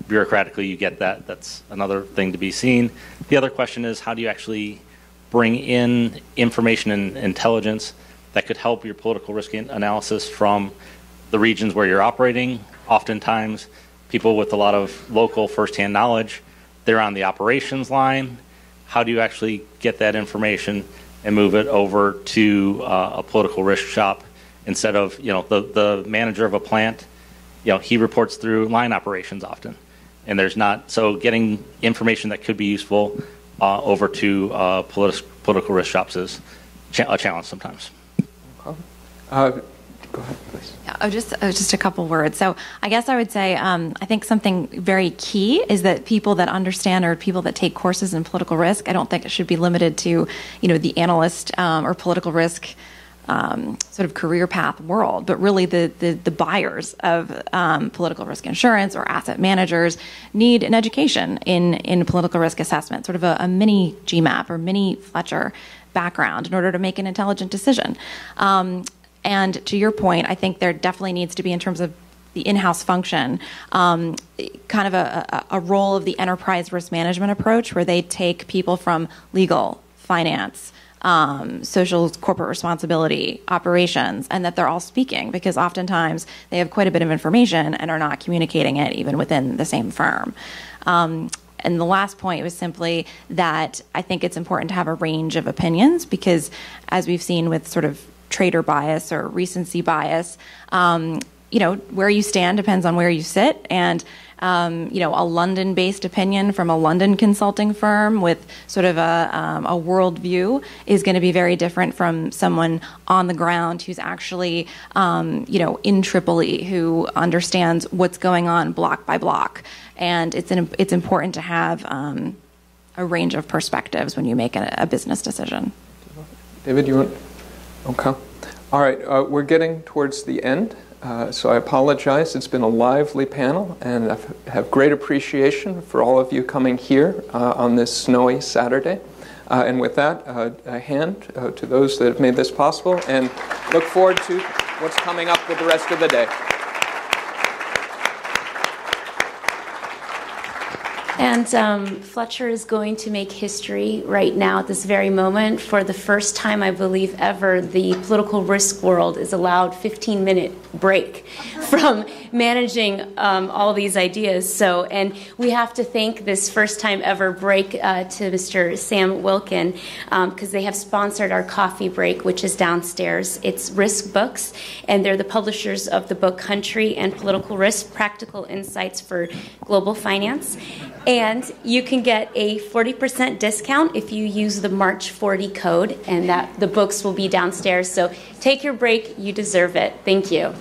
bureaucratically you get that, that's another thing to be seen. The other question is, how do you actually bring in information and intelligence that could help your political risk analysis from the regions where you're operating? Oftentimes, people with a lot of local firsthand knowledge, they're on the operations line. How do you actually get that information and move it over to a political risk shop instead of, the manager of a plant, he reports through line operations often. And there's not, so getting information that could be useful over to political risk shops is a challenge sometimes. Go ahead, please. Yeah, just a couple words. So I guess I would say I think something very key is that people that understand or people that take courses in political risk, I don't think it should be limited to, the analyst or political risk sort of career path world, but really the buyers of political risk insurance or asset managers need an education in political risk assessment, sort of a mini GMAP or mini Fletcher background in order to make an intelligent decision. And to your point, I think there definitely needs to be, in terms of the in-house function, kind of a role of the enterprise risk management approach where they take people from legal, finance, social corporate responsibility, operations, and that they're all speaking, because oftentimes they have quite a bit of information and are not communicating it even within the same firm. And the last point was simply that I think it's important to have a range of opinions, because as we've seen with sort of trader bias or recency bias, where you stand depends on where you sit. And, a London-based opinion from a London consulting firm with sort of a world view is going to be very different from someone on the ground who's actually, in Tripoli, who understands what's going on block by block. And it's important to have a range of perspectives when you make a business decision. David, you want? Okay. All right, we're getting towards the end, so I apologize. It's been a lively panel, and I have great appreciation for all of you coming here on this snowy Saturday. And with that, a hand to those that have made this possible, and look forward to what's coming up with the rest of the day. And Fletcher is going to make history right now at this very moment. For the first time, I believe, ever, the political risk world is allowed 15-minute break from managing all these ideas. So, and we have to thank this first time ever break to Mr. Sam Wilkin, because they have sponsored our coffee break, which is downstairs. It's Risk Books, and they're the publishers of the book Country and Political Risk, Practical Insights for Global Finance. And you can get a 40% discount if you use the March 40 code, and that the books will be downstairs. So take your break. You deserve it. Thank you.